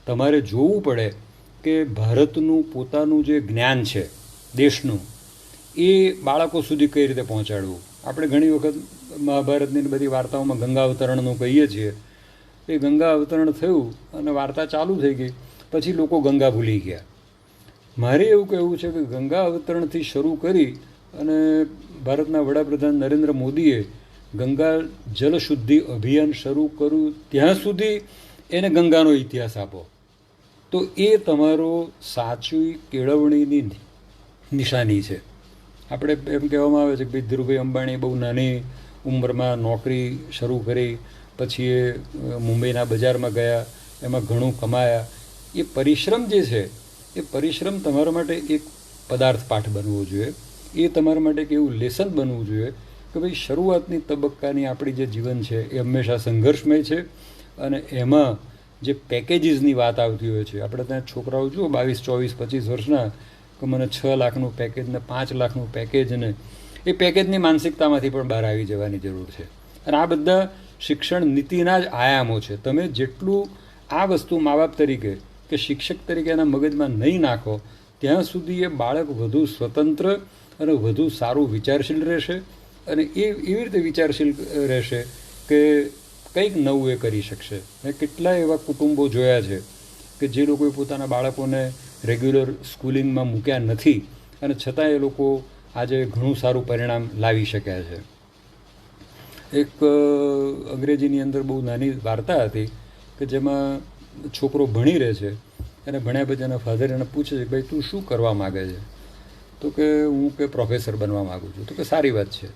તમારે જોવું પડે કે ભારતનું પોતાનું જે જ્ઞાન છે દેશનું, એ બાળકો સુધી કઈ રીતે પહોંચાડવું. આપણે ઘણી વખત મહાભારતની બધી વાર્તાઓમાં ગંગા અવતરણનું કહીએ છીએ. એ ગંગા અવતરણ થયું અને વાર્તા ચાલુ થઈ ગઈ, પછી લોકો ગંગા ભૂલી ગયા. મારે એવું કહેવું છે કે ગંગા અવતરણથી શરૂ કરી અને ભારતના વડાપ્રધાન નરેન્દ્ર મોદીએ ગંગા જલ શુદ્ધિ અભિયાન શરૂ કરું ત્યાં સુધી એને ગંગાનો ઇતિહાસ આપો, તો એ તમારો સાચી કેળવણીની નિશાની છે. આપણે એમ કહેવામાં આવે છે કે ભાઈ ધીરુભાઈ અંબાણી બહુ નાની ઉંમરમાં નોકરી શરૂ કરી, પછી એ મુંબઈના બજારમાં ગયા, એમાં ઘણું કમાયા. એ પરિશ્રમ જે છે એ પરિશ્રમ તમારા માટે એક પદાર્થ પાઠ બનવો જોઈએ. એ તમારા માટે એક એવું લેસન બનવું જોઈએ કે ભાઈ શરૂઆતની તબક્કાની આપણી જે જીવન છે એ હંમેશા સંઘર્ષમય છે. અને એમાં જે પેકેજીસની વાત આવતી હોય છે, આપણે ત્યાં છોકરાઓ જુઓ 22, 24, 25 વર્ષના, કે મને 6 લાખનું પેકેજ ને 5 લાખનું પેકેજ, ને એ પેકેજની માનસિકતામાંથી પણ બહાર આવી જવાની જરૂર છે. અને આ બધા શિક્ષણ નીતિના જ આયામો છે. તમે જેટલું આ વસ્તુ મા બાપ તરીકે કે શિક્ષક તરીકે એના મગજમાં નહીં નાખો ત્યાં સુધી એ બાળક વધુ સ્વતંત્ર અને વધુ સારું વિચારશીલ રહેશે. અને એ એવી રીતે વિચારશીલ રહેશે કે કંઈક નવું એ કરી શકશે. મેં કેટલાય એવા કુટુંબો જોયા છે કે જે લોકોએ પોતાના બાળકોને રેગ્યુલર સ્કૂલિંગમાં મૂક્યા નથી અને છતાં એ લોકો આજે ઘણું સારું પરિણામ લાવી શક્યા છે. એક અંગ્રેજીની અંદર બહુ નાની વાર્તા હતી કે જેમાં છોકરો ભણી રહે છે અને ભણ્યા પછી એના ફાધર એને પૂછે છે કે ભાઈ તું શું કરવા માગે છે? તો કે હું કે પ્રોફેસર બનવા માગું છું. તો કે સારી વાત છે,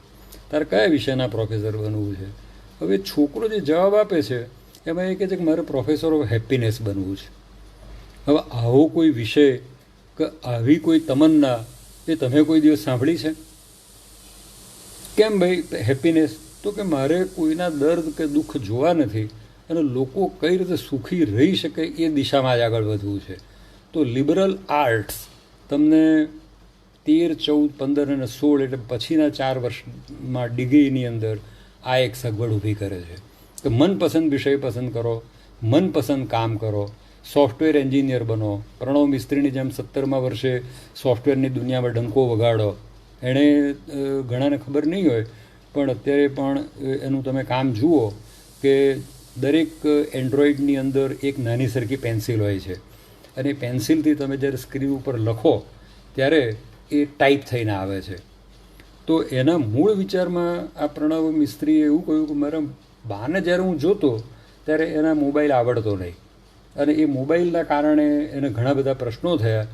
તારે કયા વિષયના પ્રોફેસર બનવું છે? હવે છોકરો જે જવાબ આપે છે એમાં એ કહે છે કે મારે પ્રોફેસર ઓફ હેપીનેસ બનવું છે. હવે આવો કોઈ વિષય કે આવી કોઈ તમન્ના એ તમે કોઈ દિવસ સાંભળી છે? કેમ ભાઈ હેપીનેસ? તો કે મારે કોઈના દર્દ કે દુઃખ જોવા નથી અને લોકો કઈ રીતે સુખી રહી શકે એ દિશામાં જ આગળ વધવું છે. તો લિબરલ આર્ટ્સ તમને 13, 14, 15 અને 16 એટલે પછીના 4 વર્ષમાં ડિગ્રીની અંદર આ એક સગવડ ઊભી કરે છે કે મનપસંદ વિષય પસંદ કરો, મનપસંદ કામ કરો, સોફ્ટવેર એન્જિનિયર બનો. પ્રણવ મિસ્ત્રીની જેમ 17મા વર્ષે સોફ્ટવેરની દુનિયામાં ડંકો વગાડો. એણે ઘણાને ખબર નહીં હોય પણ અત્યારે પણ એનું તમે કામ જુઓ કે દરેક એન્ડ્રોઈડની અંદર એક નાની સરખી પેન્સિલ હોય છે અને પેન્સિલથી તમે જ્યારે સ્ક્રીન ઉપર લખો ત્યારે એ ટાઈપ થઈને આવે છે. તો એના મૂળ વિચારમાં આ પ્રણવ મિસ્ત્રીએ એવું કહ્યું કે મારા બાને જ્યારે હું જોતો ત્યારે એના મોબાઈલ આવડતો નહીં અને એ મોબાઈલના કારણે એને ઘણા બધા પ્રશ્નો થયા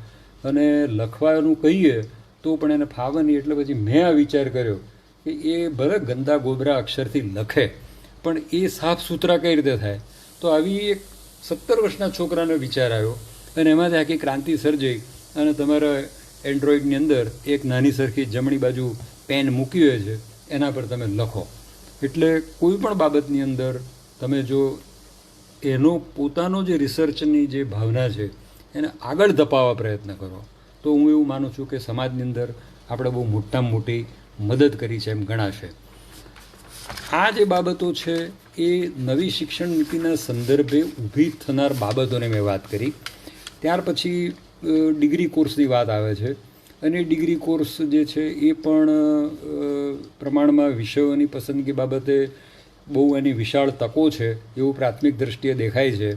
અને લખવાનું કહીએ તો પણ એને ફાવે નહીં. એટલે પછી મેં આ વિચાર કર્યો કે એ ભલે ગંદા ગોબરા અક્ષરથી લખે પણ એ સાફ સુથરા કઈ રીતે થાય? તો આવી એક 17 વર્ષના છોકરાનો વિચાર આવ્યો અને એમાંથી આખી ક્રાંતિ સર્જાઈ અને તમારા એન્ડ્રોઈડની અંદર એક નાની સરખી જમણી બાજુ પેન મૂકી હોય છે, એના પર તમે લખો. એટલે કોઈ પણ બાબતની અંદર તમે જો એનો પોતાનો જે રિસર્ચની જે ભાવના છે એને આગળ ધપાવવા પ્રયત્ન કરો તો હું એવું માનું છું કે સમાજની અંદર આપણે બહુ મોટામાં મોટી મદદ કરી છે એમ ગણાશે. આ જે બાબતો છે એ નવી શિક્ષણ નીતિના સંદર્ભે ઊભી થનાર બાબતોને મેં વાત કરી. ત્યાર પછી ડિગ્રી કોર્સની વાત આવે છે અને ડિગ્રી કોર્સ જે છે એ પણ પ્રમાણમાં વિષયોની પસંદગી બાબતે બહુ એની વિશાળ તકો છે એવું પ્રાથમિક દ્રષ્ટિએ દેખાય છે.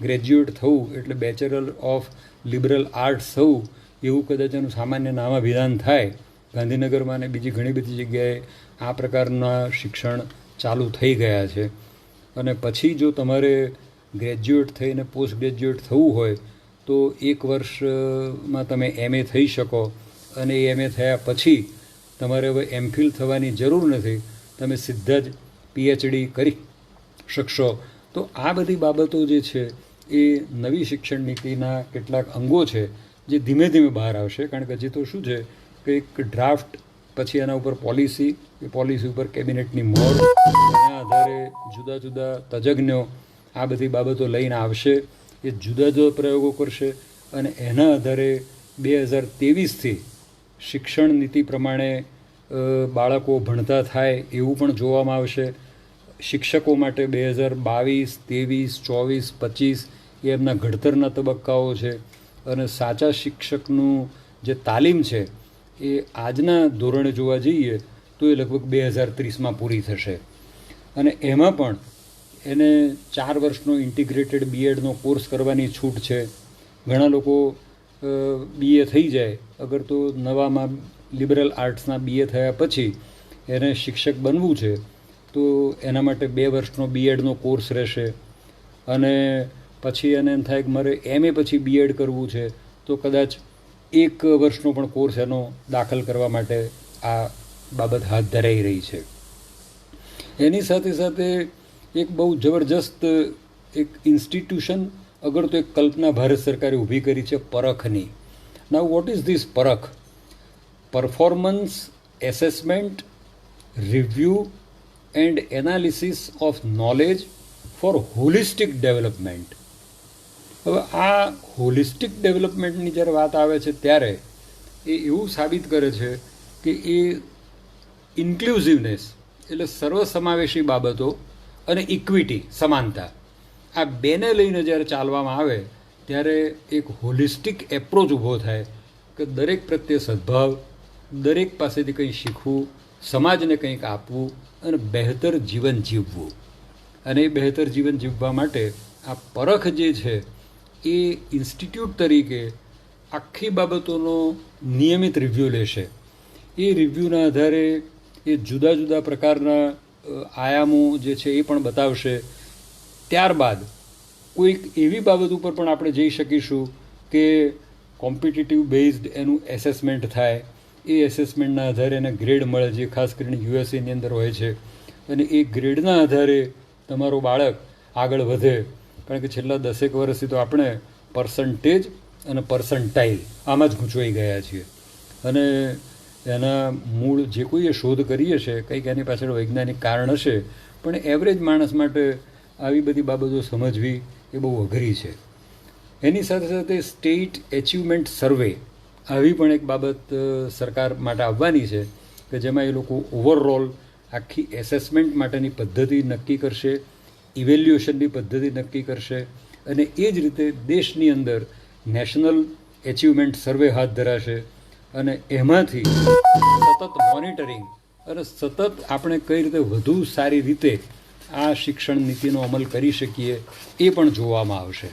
ગ્રેજ્યુએટ થવું એટલે બેચલર ઓફ લિબરલ આર્ટ્સ થવું એવું કદાચ એનું સામાન્ય નામાભિધાન થાય. ગાંધીનગરમાં અને બીજી ઘણી બધી જગ્યાએ આ પ્રકારના શિક્ષણ ચાલુ થઈ ગયા છે. અને પછી જો તમારે ગ્રેજ્યુએટ થઈને પોસ્ટ ગ્રેજ્યુએટ થવું હોય તો 1 વર્ષમાં તમે MA થઈ શકો અને MA થયા પછી તમારે હવે MPhil થવાની જરૂર નથી, તમે સીધા જ PhD કરી શકશો. તો આ બધી બાબતો જે છે એ નવી શિક્ષણ નીતિના કેટલાક અંગો છે જે ધીમે ધીમે બહાર આવશે. કારણ કે હજી તો શું છે કે એક ડ્રાફ્ટ, પછી એના ઉપર પોલિસી, એ પોલિસી ઉપર કેબિનેટની મોર, એના આધારે જુદા જુદા તજજ્ઞો આ બધી બાબતો લઈને આવશે. એ જુદા જુદા પ્રયોગો કરશે અને એના આધારે 2023થી શિક્ષણ નીતિ પ્રમાણે બાળકો ભણતા થાય એવું પણ જોવામાં આવશે. શિક્ષકો માટે 2022, 23, 24, 25 એ એમના ઘડતરના તબક્કાઓ છે અને સાચા શિક્ષકનું જે તાલીમ છે એ આજના ધોરણે જોવા જઈએ તો એ લગભગ 2030માં પૂરી થશે. અને એમાં પણ એને 4 વર્ષનો ઇન્ટિગ્રેટેડ BEdનો કોર્સ કરવાની છૂટ છે. ઘણા લોકો BA થઈ જાય અગર તો નવામાં લિબરલ આર્ટ્સના BA થયા પછી એને શિક્ષક બનવું છે તો એના માટે 2 વર્ષનો બીએડનો કોર્સ રહેશે, અને પછી એને એમ થાય કે મારે MA પછી બીએડ કરવું છે તો કદાચ 1 વર્ષનો પણ કોર્સ એનો દાખલ કરવા માટે આ બાબત હાથ ધરાઈ રહી છે. એની સાથે સાથે એક બહુ જબરજસ્ત એક ઇન્સ્ટિટ્યુશન અગર તો એક કલ્પના ભારત સરકારે ઊભી કરી છે પરખની. Now what is this Parakh? Performance assessment, review and analysis of knowledge for holistic development. હવે આ હોલિસ્ટિક ડેવલપમેન્ટની જ્યારે વાત આવે છે ત્યારે એ એવું સાબિત કરે છે કે એ ઇન્ક્લુઝિવનેસ એટલે સર્વસમાવેશી બાબતો અને ઇક્વિટી સમાનતા, આ બેને લઈને જ્યારે ચાલવામાં આવે ત્યારે એક હોલિસ્ટિક એપ્રોચ ઊભો થાય કે દરેક પ્રત્યે સદભાવ, દરેક પાસેથી કંઈ શીખવું, સમાજને કંઈક આપવું અને બહેતર જીવન જીવવું. અને એ બહેતર જીવન જીવવા માટે આ પરખ જે છે એ ઇન્સ્ટિટ્યૂટ તરીકે આખી બાબતોનો નિયમિત રિવ્યૂ લેશે. એ રિવ્યૂના આધારે એ જુદા જુદા પ્રકારના આયામો જે છે એ પણ બતાવશે. ત્યારબાદ કોઈક એવી બાબત ઉપર પણ આપણે જઈ શકીશું કે કોમ્પિટિટિવ બેઝડ એનું એસેસમેન્ટ થાય. એ એસેસમેન્ટના આધારે એને ગ્રેડ મળે, જે ખાસ કરીને યુએસએની અંદર હોય છે. અને એ ગ્રેડના આધારે તમારો બાળક આગળ વધે. કારણ કે છેલ્લા 10 વર્ષથી તો આપણે પર્સન્ટેજ અને પર્સન્ટાઇલ આમાં જ ગૂંચવાઈ ગયા છીએ. અને એના મૂળ જે કોઈએ શોધ કરી હશે કંઈક એની પાછળ વૈજ્ઞાનિક કારણ હશે, પણ એવરેજ માણસ માટે આવી બધી બાબતો સમજવી એ બહુ અઘરી છે. એની સાથે સાથે સ્ટેટ એચિવમેન્ટ સર્વે આવી પણ એક બાબત સરકાર માટે આવવાની છે કે જેમાં એ લોકો ઓવરઓલ આખી એસેસમેન્ટ માટેની પદ્ધતિ નક્કી કરશે, ઇવેલ્યુએશનની પદ્ધતિ નક્કી કરશે, અને એ જ રીતે દેશની અંદર નેશનલ એચિવમેન્ટ સર્વે હાથ ધરાશે. અને એમાંથી સતત મોનિટરિંગ અને સતત આપણે કઈ રીતે વધુ સારી રીતે આ શિક્ષણ નીતિનો અમલ કરી શકીએ એ પણ જોવામાં આવશે.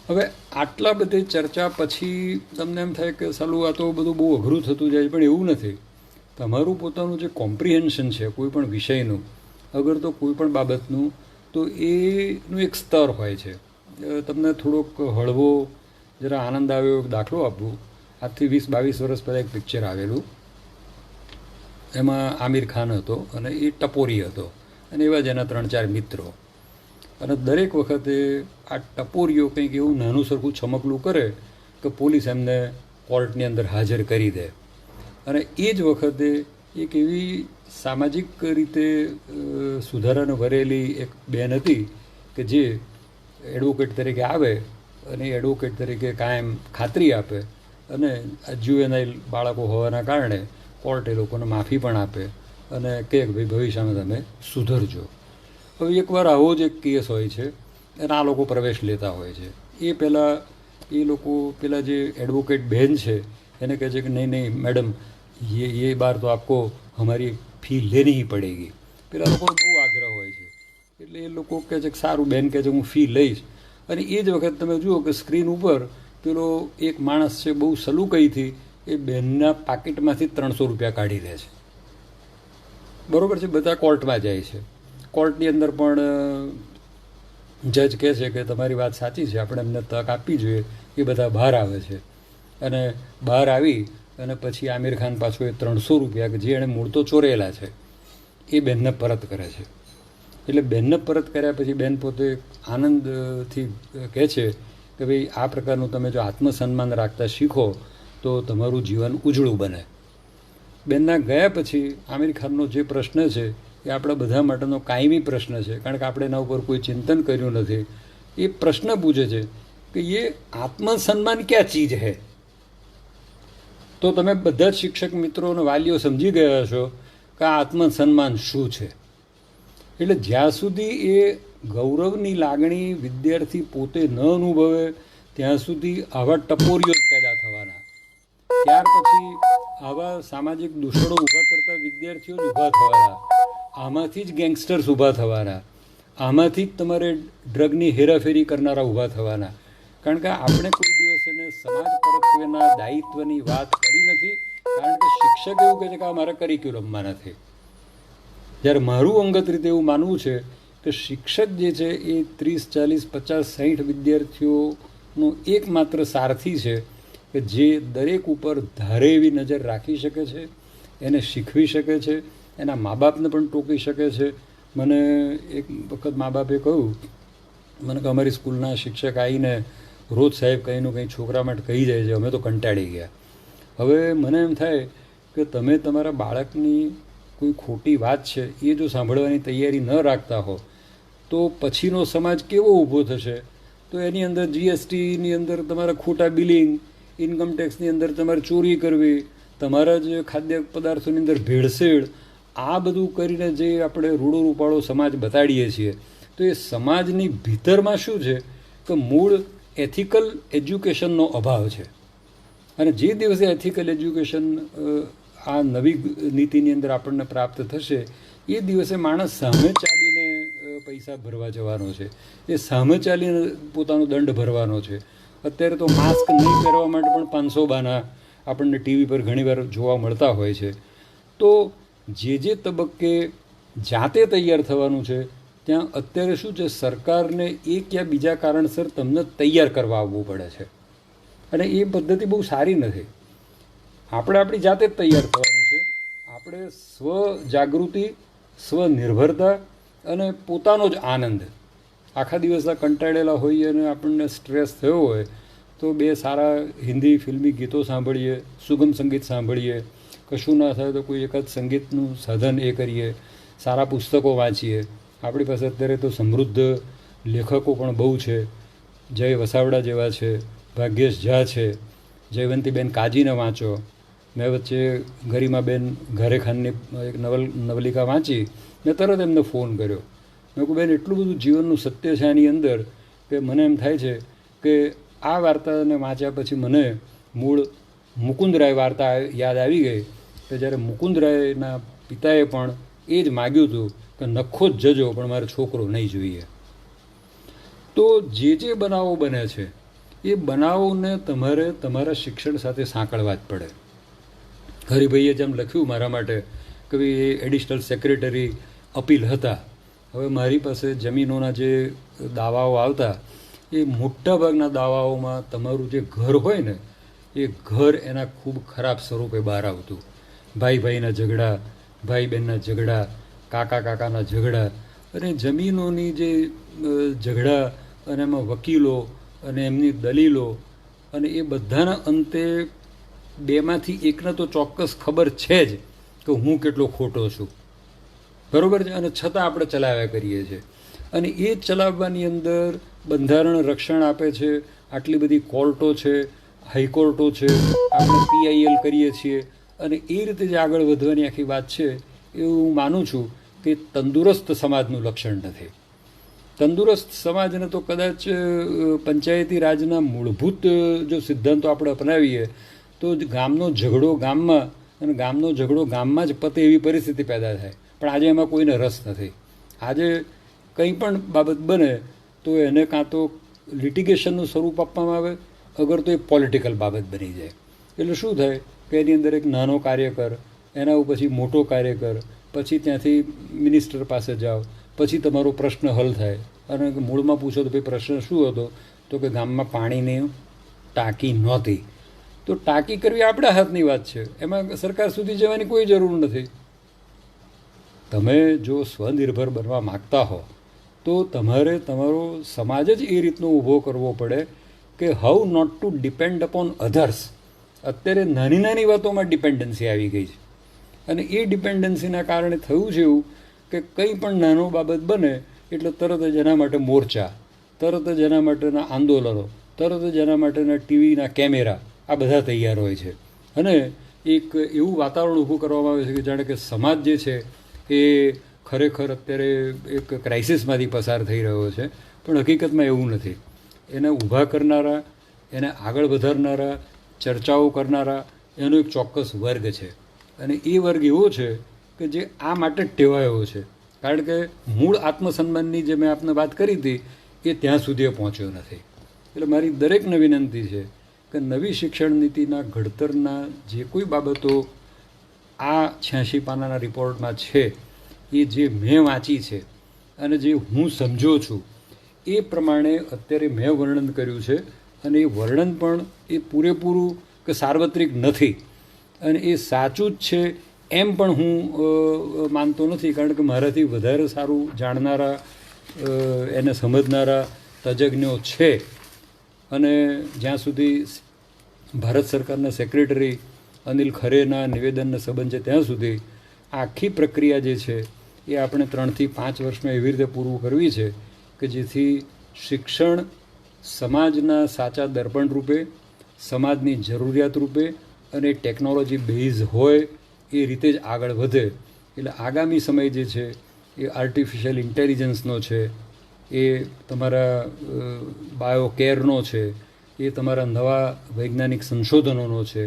હવે આટલા બધી ચર્ચા પછી તમને એમ થાય કે સાલું આ તો બધું બહુ અઘરું થતું જાય, પણ એવું નથી. તમારું પોતાનું જે કોમ્પ્રિહેન્શન છે કોઈ પણ વિષયનું, અગર તો કોઈ પણ બાબતનું, તો એનું એક સ્તર હોય છે. તમને થોડોક હળવો જરા આનંદ આવે એવો દાખલો આપવું. આજથી 20-22 વર્ષ પહેલાં એક પિક્ચર આવેલું, એમાં આમિર ખાન હતો અને એ ટપોરી હતો, અને એવા જ એના 3-4 મિત્રો. અને દરેક વખતે આ ટપોરીઓ કંઈક એવું નાનું સરખું છમકલું કરે કે પોલીસ એમને કોર્ટની અંદર હાજર કરી દે. અને એ જ વખતે એક એવી સામાજિક રીતે સુધારાને વરેલી એક બેન હતી કે જે એડવોકેટ તરીકે આવે અને એડવોકેટ તરીકે કાયમ ખાતરી આપે, અને જ્યુએનાઇલ બાળકો હોવાના કારણે કોર્ટ એ લોકોને માફી પણ આપે અને કહે કે ભાઈ ભવિષ્યમાં તમે સુધરજો. હવે એકવાર આવો જ એક કેસ હોય છે અને આ લોકો પ્રવેશ લેતા હોય છે. એ પહેલાં એ લોકો પેલા જે એડવોકેટ બહેન છે એને કહે છે કે નહીં નહીં મેડમ, ये बार तो आपको हमारी फ़ी लेनी ही पड़ेगी. પેલા લોકો બહુ આગ્રહ હોય છે એટલે એ લોકો કહે છે કે સારું, બેન કહે છે હું ફી લઈશ. અને એ જ વખત તમે જુઓ કે સ્ક્રીન ઉપર પેલો એક માણસ છે બહુ સલુકઈથી એ બહેનના પાકીટમાંથી 300 રૂપિયા કાઢી લે છે. બરાબર છે. બધા કોર્ટમાં જાય છે. કોર્ટની અંદર પણ જજ કહે છે કે તમારી વાત સાચી છે, આપણે એમને તક આપવી જોઈએ. એ બધા બહાર આવે છે અને બહાર આવી અને પછી આમિર ખાન પાછો એ 300 રૂપિયા કે જે એણે મૂળ તો ચોરેલા છે એ બેનને પરત કરે છે. એટલે બેનને પરત કર્યા પછી બેન પોતે આનંદથી કહે છે કે ભાઈ આ પ્રકારનું તમે જો આત્મસન્માન રાખતા શીખો તો તમારું જીવન ઉજળું બને. બેનના ગયા પછી આમિર ખાનનો જે પ્રશ્ન છે એ આપણા બધા માટેનો કાયમી પ્રશ્ન છે, કારણ કે આપણે એના ઉપર કોઈ ચિંતન કર્યું નથી. એ પ્રશ્ન પૂછે છે કે એ આત્મસન્માન ક્યાં ચીજ હૈ? તો તમે બધા જ શિક્ષક મિત્રો અને વાલીઓ સમજી ગયા છો કે આ આત્મસન્માન શું છે. એટલે જ્યાં સુધી એ ગૌરવની લાગણી વિદ્યાર્થી પોતે ન અનુભવે ત્યાં સુધી આવા ટપોરીઓ જ પેદા થવાના. ત્યાર પછી આવા સામાજિક દૂષણો ઊભા કરતા વિદ્યાર્થીઓ જ ઊભા થવાના. આમાંથી જ ગેંગસ્ટર્સ ઊભા થવાના. આમાંથી જ તમારે ડ્રગની હેરાફેરી કરનારા ઊભા થવાના. કારણ કે આપણે કોઈ દિવસ એને સમાજ પરત્વેના દાયિત્વની વાત કરી નથી, કારણ કે શિક્ષક એવું કહે છે કે આ મારા કરિક્યુલમમાં નથી. જ્યારે મારું અંગત રીતે એવું માનવું છે કે શિક્ષક જે છે એ 30, 40, 50, 60 વિદ્યાર્થીઓનો એકમાત્ર સારથી છે કે જે દરેક ઉપર ધારે એવી નજર રાખી શકે છે, એને શીખવી શકે છે, એના મા બાપને પણ ટોકી શકે છે. મને એક વખત મા બાપે કહ્યું, મને કે અમારી સ્કૂલના શિક્ષક આવીને રોજ સાહેબ કંઈનું કંઈ છોકરા માટે કહી જાય છે, અમે તો કંટાળી ગયા. હવે મને એમ થાય કે તમે તમારા બાળકની કોઈ ખોટી વાત છે એ જો સાંભળવાની તૈયારી ન રાખતા હો તો પછીનો સમાજ કેવો ઊભો થશે? તો એની અંદર જીએસટીની અંદર તમારા ખોટા બિલિંગ, ઇન્કમટેક્સની અંદર તમારે ચોરી કરવી, તમારા જ ખાદ્ય પદાર્થોની અંદર ભેળસેળ, આ બધું કરીને જે આપણે રૂડો રૂપાળો સમાજ બતાડીએ છીએ, તો એ સમાજની ભીતરમાં શું છે કે મૂળ એથિકલ એજ્યુકેશનનો અભાવ છે. અને જે દિવસે એથિકલ એજ્યુકેશન આ નવી નીતિની અંદર આપણને પ્રાપ્ત થશે એ દિવસે માણસ સામે ચાલીને પૈસા ભરવા જવાનો છે, એ સામે ચાલીને પોતાનો દંડ ભરવાનો છે. અત્યારે તો માસ્ક નહીં પહેરવા માટે પણ 500 બહાના આપણને ટીવી પર ઘણીવાર જોવા મળતા હોય છે. તો જે તબક્કે જાતે તૈયાર થવાનું છે ત્યાં અત્યારે શું છે, સરકારને એક યા બીજા કારણસર તમને તૈયાર કરવા આવવું પડે છે. અને એ પદ્ધતિ બહુ સારી નથી. આપણે આપણી જાતે જ તૈયાર થવાનું છે. આપણે સ્વજાગૃતિ, સ્વનિર્ભરતા અને પોતાનો જ આનંદ. આખા દિવસના કંટાળેલા હોઈએ અને આપણને સ્ટ્રેસ થયો હોય તો 2 સારા હિન્દી ફિલ્મી ગીતો સાંભળીએ, સુગમ સંગીત સાંભળીએ, કશું ના થાય તો કોઈ એકાદ સંગીતનું સાધન એ કરીએ, સારા પુસ્તકો વાંચીએ. આપણી પાસે અત્યારે તો સમૃદ્ધ લેખકો પણ બહુ છે. જય વસાવડા જેવા છે, ભાગ્યેશ ઝા છે, જયવંતીબેન કાજીને વાંચો. મેં વચ્ચે ગરિમાબેન ઘારેખાનની એક નવલિકા વાંચી, મેં તરત એમને ફોન કર્યો. મેં કહું, બેન એટલું બધું જીવનનું સત્ય છે આની અંદર કે મને એમ થાય છે કે આ વાર્તાને વાંચ્યા પછી મને મૂળ મુકુંદરાય વાર્તા યાદ આવી ગઈ કે જ્યારે મુકુંદરાયના પિતાએ પણ એ જ માગ્યું હતું કે નખો જ જજો પણ મારો છોકરો નહીં જોઈએ. તો જે બનાવો બને છે એ બનાવોને તમારે તમારા શિક્ષણ સાથે સાંકળવા જ પડે. હરિભાઈએ જેમ લખ્યું મારા માટે કે ભાઈ એ એડિશનલ સેક્રેટરી અપીલ હતા. હવે મારી પાસે જમીનોના જે દાવાઓ આવતા એ મોટાભાગના દાવાઓમાં તમારું જે ઘર હોય ને એ ઘર એના ખૂબ ખરાબ સ્વરૂપે બહાર આવતું. ભાઈ ભાઈના ઝઘડા, ભાઈ બહેનના ઝઘડા, કાકા કાકાના ઝઘડા અને જમીનોની જે ઝઘડા અને એમાં વકીલો અને એમની દલીલો અને એ બધાના અંતે 2માંથી એકને તો ચોક્કસ ખબર છે જ કે હું કેટલો ખોટો છું, બરાબર છે. અને છતાં આપણે ચલાવ્યા કરીએ છીએ. અને એ ચલાવવાની અંદર બંધારણ રક્ષણ આપે છે. આટલી બધી કોર્ટો છે, હાઈકોર્ટો છે, આપણે PIL કરીએ છીએ અને એ રીતે જે આગળ વધવાની આખી વાત છે એ હું માનું છું કે તંદુરસ્ત સમાજનું લક્ષણ નથી. તંદુરસ્ત સમાજને તો કદાચ પંચાયતી રાજના મૂળભૂત જો સિદ્ધાંતો આપણે અપનાવીએ તો ગામનો ઝઘડો ગામમાં અને ગામનો ઝઘડો ગામમાં જ પતે એવી પરિસ્થિતિ પેદા થાય. પણ આજે એમાં કોઈને રસ નથી. આજે કંઈ પણ બાબત બને તો એને કાં તો લિટિગેશનનું સ્વરૂપ આપવામાં આવે, અગર તો એ પોલિટિકલ બાબત બની જાય. એટલે શું થાય કે એની અંદર એક નાનો કાર્યકર, એના પછી મોટો કાર્યકર, પછી ત્યાંથી મિનિસ્ટર પાસે જાઓ, પછી તમારો પ્રશ્ન હલ થાય. અને મૂળમાં પૂછો તો ભાઈ પ્રશ્ન શું હતો, તો કે ગામમાં પાણીની ટાંકી નહોતી. તો ટાંકી કરવી આપણા હાથની વાત છે, એમાં સરકાર સુધી જવાની કોઈ જરૂર નથી. તમે જો સ્વનિર્ભર બનવા માગતા હો તો તમારે તમારો સમાજ જ એ રીતનો ઊભો કરવો પડે કે how not to depend upon others. અત્યારે નાની નાની વાતોમાં ડિપેન્ડન્સી આવી ગઈ છે અને એ ડિપેન્ડન્સીના કારણે થયું છે એવું કે કંઈ પણ નાનો બાબત બને એટલે તરત જ એના માટે મોરચા, તરત જ એના માટેના આંદોલનો, તરત જ એના માટેના ટીવીના કેમેરા આ બધા તૈયાર હોય છે. અને એક એવું વાતાવરણ ઊભું કરવામાં આવે છે કે જાણે કે સમાજ જે છે એ ખરેખર અત્યારે એક ક્રાઇસિસમાંથી પસાર થઈ રહ્યો છે. પણ હકીકતમાં એવું નથી. એને ઊભા કરનારા, એને આગળ વધારનારા, ચર્ચાઓ કરનારા એનો એક ચોક્કસ વર્ગ છે. અને એ વર્ગ એવો છે કે જે આ માટે જ ટેવાયો છે. કારણ કે મૂળ આત્મસન્માનની જે મેં આપને વાત કરી હતી એ ત્યાં સુધી પહોંચ્યો નથી. એટલે મારી દરેકને વિનંતી છે કે નવી શિક્ષણ નીતિના ઘડતરના જે કોઈ બાબતો આ 86 પાનાના રિપોર્ટમાં છે એ જે મેં વાંચી છે અને જે હું સમજો છું એ પ્રમાણે અત્યારે મેં વર્ણન કર્યું છે. અને એ વર્ણન પણ એ પૂરેપૂરું કે સાર્વત્રિક નથી અને એ સાચું જ છે એમ પણ હું માનતો નથી, કારણ કે મારાથી વધારે સારું જાણનારા એને સમજનારા તજજ્ઞો છે. અને જ્યાં સુધી ભારત સરકારના સેક્રેટરી અનિલ ખરેના નિવેદનને સંબંધ છે ત્યાં સુધી આખી પ્રક્રિયા જે છે એ આપણે 3 થી 5 વર્ષમાં એવી રીતે પૂરું કરવી છે કે જેથી શિક્ષણ સમાજના સાચા દર્પણ રૂપે, સમાજની જરૂરિયાત રૂપે અને ટેકનોલોજી બેઝ હોય એ રીતે જ આગળ વધે. એટલે આગામી સમય જે છે એ આર્ટિફિશિયલ ઇન્ટેલિજન્સનો છે, એ તમારા બાયોકેરનો છે, એ તમારા નવા વૈજ્ઞાનિક સંશોધનોનો છે,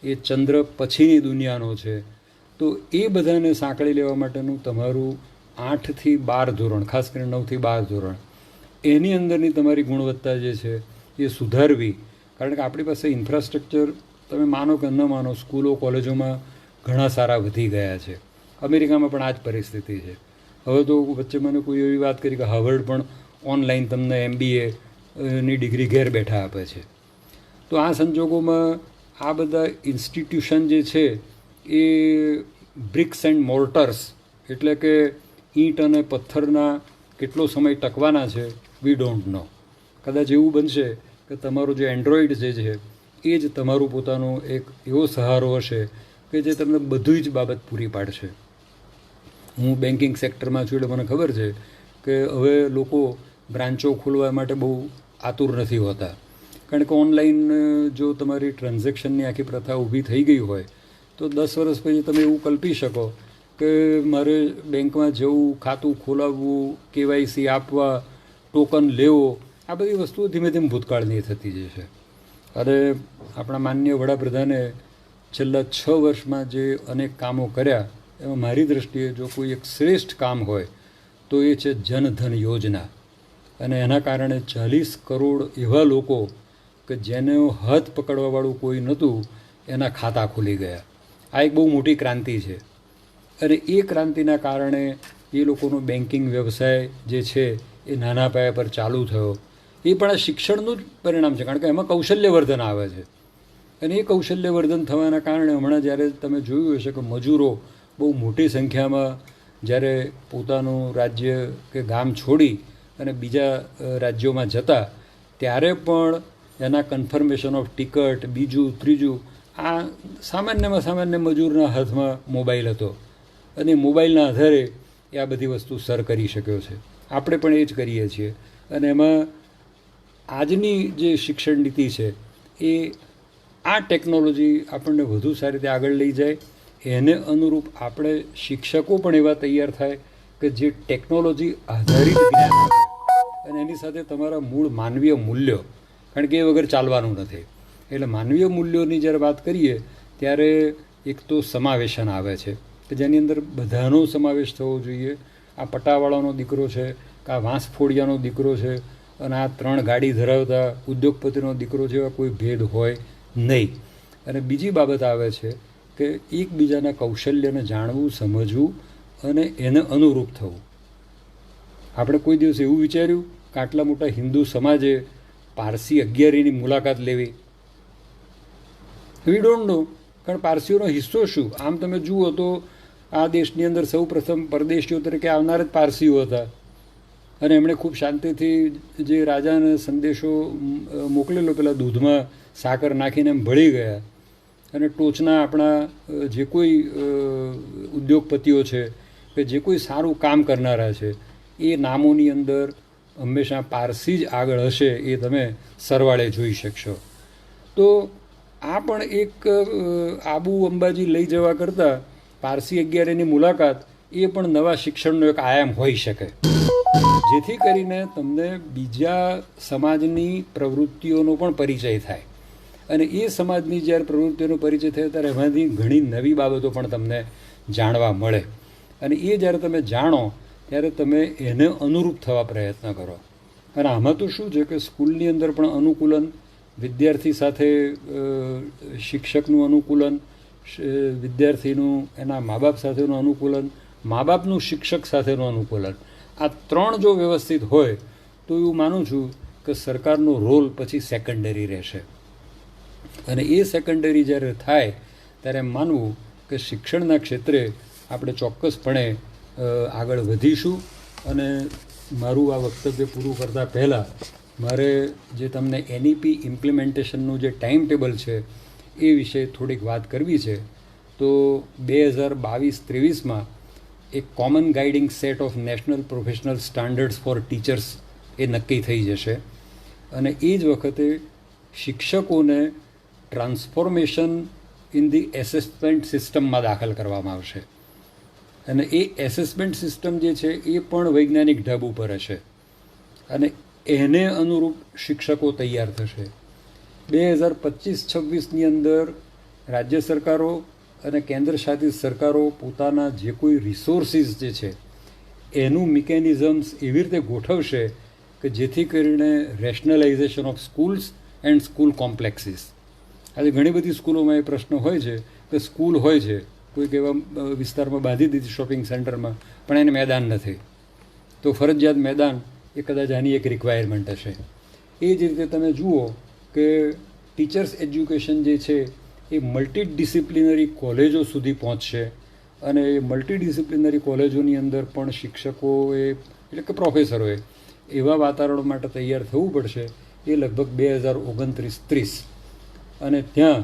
એ ચંદ્ર પછીની દુનિયાનો છે. તો એ બધાને સાંકળી લેવા માટેનું તમારું 8 થી 12 ધોરણ, ખાસ કરીને 9 થી 12 ધોરણ, એની અંદરની તમારી ગુણવત્તા જે છે એ સુધારવી. કારણ કે આપણી પાસે ઇન્ફ્રાસ્ટ્રક્ચર, તમે માનો કે ન માનો, સ્કૂલો કોલેજોમાં ઘણા સારા વધી ગયા છે. અમેરિકામાં પણ આ જ પરિસ્થિતિ છે. હવે તો વચ્ચે મને કોઈ એવી વાત કરી કે હાર્વર્ડ પણ ઓનલાઈન તમને MBA ની ડિગ્રી ઘેર બેઠા આપે છે. તો આ સંજોગોમાં આ બધા ઇન્સ્ટિટ્યુશન જે છે એ બ્રિક્સ એન્ડ મોર્ટર્સ, એટલે કે ઈંટ અને પથ્થરના કેટલો સમય ટકવાના છે વી ડોન્ટ નો. કદાચ એવું બનશે કે તમારો જે એન્ડ્રોઈડ જે છે એ જ તમારું પોતાનું એક એવો સહારો હશે કે જે તમને બધી જ બાબત પૂરી પાડશે. હું બેન્કિંગ સેક્ટરમાં છું એટલે મને ખબર છે કે હવે લોકો બ્રાન્ચો ખોલવા માટે બહુ આતુર નથી હોતા, કારણ કે ઓનલાઈન જો તમારી ટ્રાન્ઝેક્શનની આખી પ્રથા ઊભી થઈ ગઈ હોય તો 10 વર્ષ પછી તમે એવું કલ્પી શકો કે મારે બેંકમાં જવું, ખાતું ખોલાવવું, KYC આપવા, ટોકન લેવો, આ બધી વસ્તુઓ ધીમે ધીમે ભૂતકાળની થતી જશે. અને આપણા માનનીય વડાપ્રધાને છેલ્લા 6 વર્ષમાં જે અનેક કામો કર્યા એમાં મારી દૃષ્ટિએ જો કોઈ એક શ્રેષ્ઠ કામ હોય તો એ છે જનધન યોજના. અને એના કારણે 40 કરોડ એવા લોકો કે જેને હાથ પકડવાવાળું કોઈ નહોતું એના ખાતા ખુલી ગયા. આ એક બહુ મોટી ક્રાંતિ છે. અને એ ક્રાંતિના કારણે એ લોકોનો બેન્કિંગ વ્યવસાય જે છે એ નાના પાયા પર ચાલુ થયો. એ પણ આ શિક્ષણનું જ પરિણામ છે, કારણ કે એમાં કૌશલ્યવર્ધન આવે છે. અને એ કૌશલ્યવર્ધન થવાના કારણે હમણાં જ્યારે તમે જોયું હશે કે મજૂરો બહુ મોટી સંખ્યામાં જ્યારે પોતાનું રાજ્ય કે ગામ છોડી અને બીજા રાજ્યોમાં જતા ત્યારે પણ એના કન્ફર્મેશન ઓફ ટિકટ, બીજું ત્રીજું, આ સામાન્યમાં સામાન્ય મજૂરના હાથમાં મોબાઈલ હતો અને મોબાઈલના આધારે એ આ બધી વસ્તુ સર કરી શક્યો છે. આપણે પણ એ જ કરીએ છીએ. અને એમાં આજની જે શિક્ષણ નીતિ છે એ આ ટેકનોલોજી આપણને વધુ સારી રીતે આગળ લઈ જાય, એને અનુરૂપ આપણે શિક્ષકો પણ એવા તૈયાર થાય કે જે ટેકનોલોજી આધારિત જ્ઞાન આપે અને એની સાથે તમારા મૂળ માનવીય મૂલ્યો, કારણ કે એ વગર ચાલવાનું નથી. એટલે માનવીય મૂલ્યોની જ્યારે વાત કરીએ ત્યારે એક તો સમાવેશન આવે છે કે જેની અંદર બધાનો સમાવેશ થવો જોઈએ. આ પટાવાળાનો દીકરો છે કે આ વાંસફોડિયાનો દીકરો છે અને આ 3 ગાડી ધરાવતા ઉદ્યોગપતિનો દીકરો જેવા કોઈ ભેદ હોય નહીં. અને બીજી બાબત આવે છે કે એકબીજાના કૌશલ્યને જાણવું, સમજવું અને એને અનુરૂપ થવું. આપણે કોઈ દિવસ એવું વિચાર્યું કે આટલા મોટા હિન્દુ સમાજે પારસી 11ની મુલાકાત લેવી? We don't know. કારણ પારસીઓનો હિસ્સો શું? આમ તમે જુઓ તો આ દેશની અંદર સૌ પ્રથમ પરદેશીઓ તરીકે આવનાર જ પારસીઓ હતા. અને એમણે ખૂબ શાંતિથી જે રાજાને સંદેશો મોકલેલો પેલા દૂધમાં સાકર નાખીને એમ ભળી ગયા. અને ટોચના આપણા જે કોઈ ઉદ્યોગપતિઓ છે કે જે કોઈ સારું કામ કરનારા છે એ નામોની અંદર હંમેશા પારસી જ આગળ હશે, એ તમે સરવાળે જોઈ શકશો. તો આ પણ એક આબુ અંબાજી લઈ જવા કરતાં પારસી 11ની મુલાકાત એ પણ નવા શિક્ષણનો એક આયામ હોઈ શકે, જેથી કરીને તમને બીજા સમાજની પ્રવૃત્તિઓનો પણ પરિચય થાય. અને એ સમાજની જ્યારે પ્રવૃત્તિઓનો પરિચય થાય ત્યારે એમાંથી ઘણી નવી બાબતો પણ તમને જાણવા મળે. અને એ જ્યારે તમે જાણો ત્યારે તમે એને અનુરૂપ થવા પ્રયત્ન કરો. અને આમાં તો શું છે કે સ્કૂલની અંદર પણ અનુકૂલન, વિદ્યાર્થી સાથે શિક્ષકનું અનુકૂલન, વિદ્યાર્થીનું એના મા બાપ સાથેનું અનુકૂલન, મા બાપનું શિક્ષક સાથેનું અનુકૂલન, આ ત્રણ જો વ્યવસ્થિત હોય તો એવું માનું છું કે સરકારનો રોલ પછી સેકન્ડરી રહેશે. અને એ સેકન્ડરી જ્યારે થાય ત્યારે એમ માનવું કે શિક્ષણના ક્ષેત્રે આપણે ચોક્કસપણે આગળ વધીશું. અને મારું આ વક્તવ્ય પૂરું કરતાં પહેલાં મારે જે તમને NEP ઇમ્પ્લિમેન્ટેશનનું જે ટાઈમ ટેબલ છે એ વિશે થોડીક વાત કરવી છે. તો 2022-23માં એક common guiding set of national professional standards for teachers એ નક્કી થઈ જશે. અને એ જ વખતે શિક્ષકોને ટ્રાન્સફોર્મેશન ઇન ધી એસેસમેન્ટ સિસ્ટમમાં દાખલ કરવામાં આવશે. અને એ એસેસમેન્ટ સિસ્ટમ જે છે એ પણ વૈજ્ઞાનિક ઢબ ઉપર હશે અને એને અનુરૂપ શિક્ષકો તૈયાર થશે. 2025-26ની અંદર રાજ્ય સરકારો અને કેન્દ્ર શાસિત સરકારો પોતાના જે કોઈ રિસોર્સિસ જે છે એનું મિકેનિઝમ્સ એવી રીતે ગોઠવશે કે જેથી કરીને rationalisation of schools and school complexes. આજે ઘણી બધી સ્કૂલોમાં એ પ્રશ્ન હોય છે કે સ્કૂલ હોય છે કોઈક એવા વિસ્તારમાં બાંધી દીધી શોપિંગ સેન્ટરમાં, પણ એને મેદાન નથી, તો ફરજિયાત મેદાન એ કદાચ આની એક રિક્વાયરમેન્ટ હશે. એ જ રીતે તમે જુઓ કે ટીચર્સ એજ્યુકેશન જે છે એ મલ્ટીડિસિપ્લિનરી કોલેજો સુધી પહોંચશે અને એ મલ્ટીડિસિપ્લિનરી કોલેજોની અંદર પણ શિક્ષકોએ એટલે કે પ્રોફેસરોએ એવા વાતાવરણ માટે તૈયાર થવું પડશે. એ લગભગ 2029-30 અને ત્યાં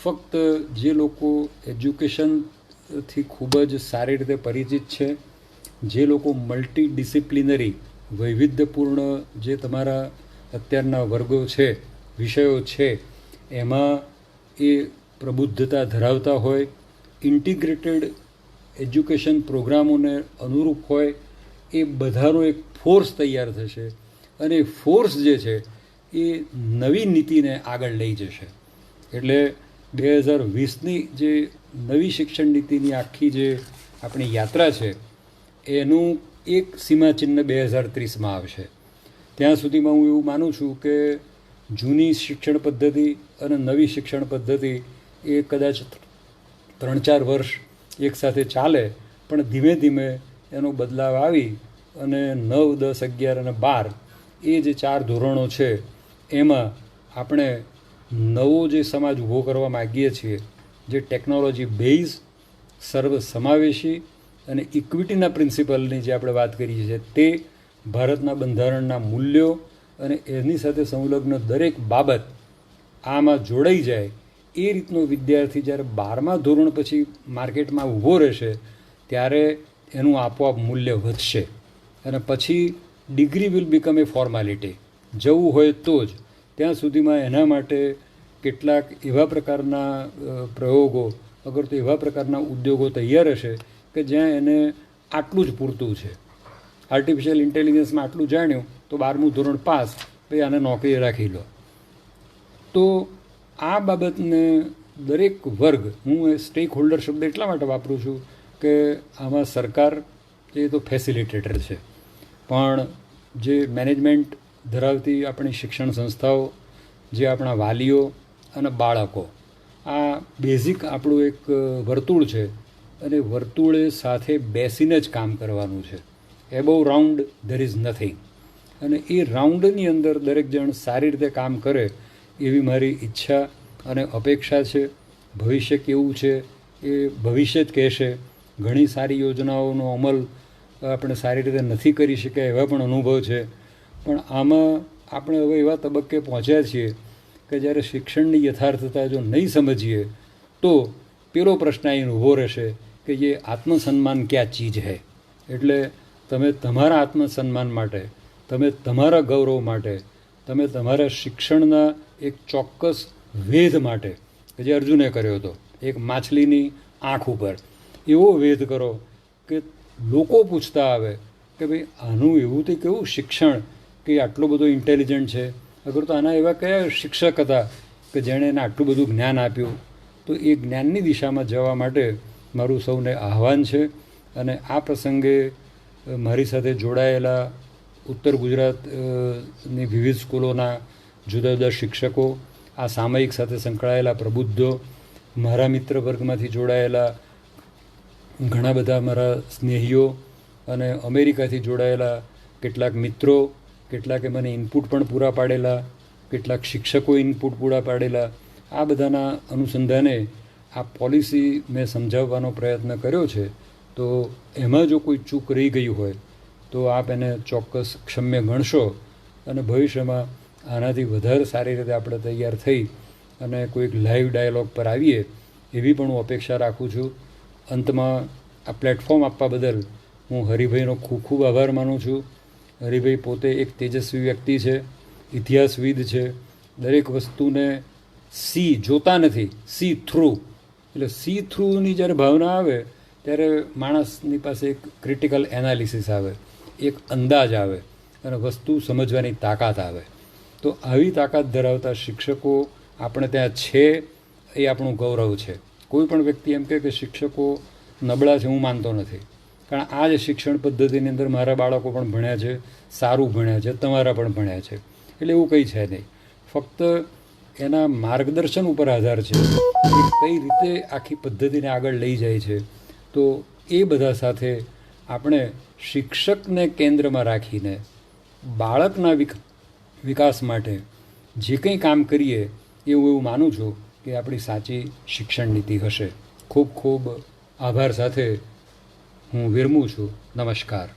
ફક્ત જે લોકો એજ્યુકેશનથી ખૂબ જ સારી રીતે પરિચિત છે, જે લોકો મલ્ટીડિસિપ્લિનરી વૈવિધ્યપૂર્ણ જે તમારા અત્યારના વર્ગો છે, વિષયો છે, એમાં એ પ્રબુદ્ધતા ધરાવતા હોય, ઇન્ટિગ્રેટેડ એજ્યુકેશન પ્રોગ્રામોને અનુરૂપ હોય, એ બધાનો એક ફોર્સ તૈયાર થશે. અને ફોર્સ જે છે એ નવી નીતિને આગળ લઈ જશે. એટલે 2020ની જે નવી શિક્ષણ નીતિની આખી જે આપણી યાત્રા છે એનું એક સીમાચિહ્ન 2030માં આવશે. ત્યાં સુધીમાં હું એવું માનું છું કે જૂની શિક્ષણ પદ્ધતિ અને નવી શિક્ષણ પદ્ધતિ એ કદાચ 3-4 વર્ષ એકસાથે ચાલે, પણ ધીમે ધીમે એનો બદલાવ આવી અને 9, 10, 11 અને 12 એ જે 4 ધોરણો છે એમાં આપણે નવો જે સમાજ ઊભો કરવા માગીએ છીએ, જે ટેકનોલોજી બેઝ, સર્વસમાવેશી અને ઇક્વિટીના પ્રિન્સિપલની જે આપણે વાત કરીએ છીએ તે ભારતના બંધારણના મૂલ્યો અને એની સાથે સંલગ્ન દરેક બાબત આમાં જોડાઈ જાય એ રીતનો વિદ્યાર્થી જ્યારે 12મા ધોરણ પછી માર્કેટમાં ઊભો રહેશે ત્યારે એનું આપોઆપ મૂલ્ય વધશે અને પછી degree will become A formality. જવું હોય તો જ. ત્યાં સુધીમાં એના માટે કેટલાક એવા પ્રકારના પ્રયોગો, અગર તો એવા પ્રકારના ઉદ્યોગો તૈયાર હશે કે જ્યાં એને આટલું જ પૂરતું છે. આર્ટિફિશિયલ ઇન્ટેલિજન્સમાં આટલું જાણ્યું તો 12મું ધોરણ પાસ, ભાઈ આને નોકરી રાખી લો. તો આ બાબતને દરેક વર્ગ, હું એ સ્ટેક હોલ્ડર શબ્દ એટલા માટે વાપરું છું કે આમાં સરકાર એ તો ફેસિલિટેટર છે, પણ જે મેનેજમેન્ટ ધરાવતી આપણી શિક્ષણ સંસ્થાઓ, જે આપણા વાલીઓ અને બાળકો, આ બેઝિક આપણું એક વર્તુળ છે અને વર્તુળે સાથે બેસીને જ કામ કરવાનું છે. Above round there is nothing. અને એ રાઉન્ડની અંદર દરેક જણ સારી રીતે કામ કરે એવી મારી ઈચ્છા અને અપેક્ષા છે. ભવિષ્ય કેવું છે એ ભવિષ્ય જ કહેશે. ઘણી સારી યોજનાઓનો અમલ આપણે સારી રીતે નથી કરી શક્યા એવા પણ અનુભવ છે, પણ આમાં આપણે હવે એવા તબક્કે પહોંચ્યા છીએ કે જ્યારે શિક્ષણની યથાર્થતા જો નહીં સમજીએ તો પેલો પ્રશ્ન અહીં ઊભો રહેશે કે જે આત્મસન્માન ક્યાં ચીજ હૈ. એટલે તમે તમારા આત્મસન્માન માટે, તમે તમારા ગૌરવ માટે, તમે તમારા શિક્ષણના એક ચોક્કસ વેધ માટે કે જે અર્જુને કર્યો હતો, એક માછલીની આંખ ઉપર એવો વેધ કરો કે લોકો પૂછતા આવે કે ભાઈ આનું એવું તે કેવું શિક્ષણ કે આટલો બધો ઇન્ટેલિજન્ટ છે, અગર તો આના એવા કયા શિક્ષક હતા કે જેણે એને આટલું બધું જ્ઞાન આપ્યું. તો એ જ્ઞાનની દિશામાં જવા માટે મારું સૌને આહ્વાન છે. અને આ પ્રસંગે મારી સાથે જોડાયેલા ઉત્તર ગુજરાતની વિવિધ સ્કૂલોના જુદા જુદા શિક્ષકો, આ સામયિક સાથે સંકળાયેલા પ્રબુદ્ધો, મારા મિત્ર વર્ગમાંથી જોડાયેલા ઘણા બધા મારા સ્નેહીઓ અને અમેરિકાથી જોડાયેલા કેટલાક મિત્રો, કેટલાકે મને ઇનપુટ પણ પૂરા પાડેલા, કેટલાક શિક્ષકો ઇનપુટ પૂરા પાડેલા, આ બધાના અનુસંધાને આ પોલિસી મેં સમજાવવાનો પ્રયત્ન કર્યો છે. તો એમાં જો કોઈ ચૂક રહી ગઈ હોય તો આપ એને ચોક્કસ ક્ષમ્ય ગણશો અને ભવિષ્યમાં આનાથી વધારે સારી રીતે આપણે તૈયાર થઈ અને કોઈક લાઈવ ડાયલોગ પર આવીએ એવી પણ હું અપેક્ષા રાખું છું. અંતમાં આ પ્લેટફોર્મ આપવા બદલ હું હરિભાઈનો ખૂબ ખૂબ આભાર માનું છું. હરિભાઈ પોતે એક તેજસ્વી વ્યક્તિ છે, ઇતિહાસવિદ છે. દરેક વસ્તુને જોતા નથી, સી થ્રુ. એટલે સી થ્રુની જ્યારે ભાવના આવે ત્યારે માણસની પાસે એક ક્રિટિકલ એનાલિસિસ આવે, એક અંદાજ આવે અને વસ્તુ સમજવાની તાકાત આવે. તો આવી તાકાત ધરાવતા શિક્ષકો આપણે ત્યાં છે એ આપણું ગૌરવ છે. કોઈ પણ વ્યક્તિ એમ કહે કે શિક્ષકો નબળા છે, હું માનતો નથી. કારણ આ જ શિક્ષણ પદ્ધતિની અંદર મારા બાળકો પણ ભણ્યા છે, સારું ભણ્યા છે, તમારા પણ ભણ્યા છે. એટલે એવું કંઈ છે નહીં. ફક્ત એના માર્ગદર્શન ઉપર આધાર છે કે કઈ રીતે આખી પદ્ધતિને આગળ લઈ જાય છે. તો એ બધા સાથે આપણે શિક્ષકને કેન્દ્રમાં રાખીને બાળકના વિકાસ માટે જે કંઈ કામ કરીએ એ હું એવું માનું છું કે આપણી સાચી શિક્ષણ નીતિ હશે. ખૂબ ખૂબ આભાર સાથે હું વિરમું છું. નમસ્કાર.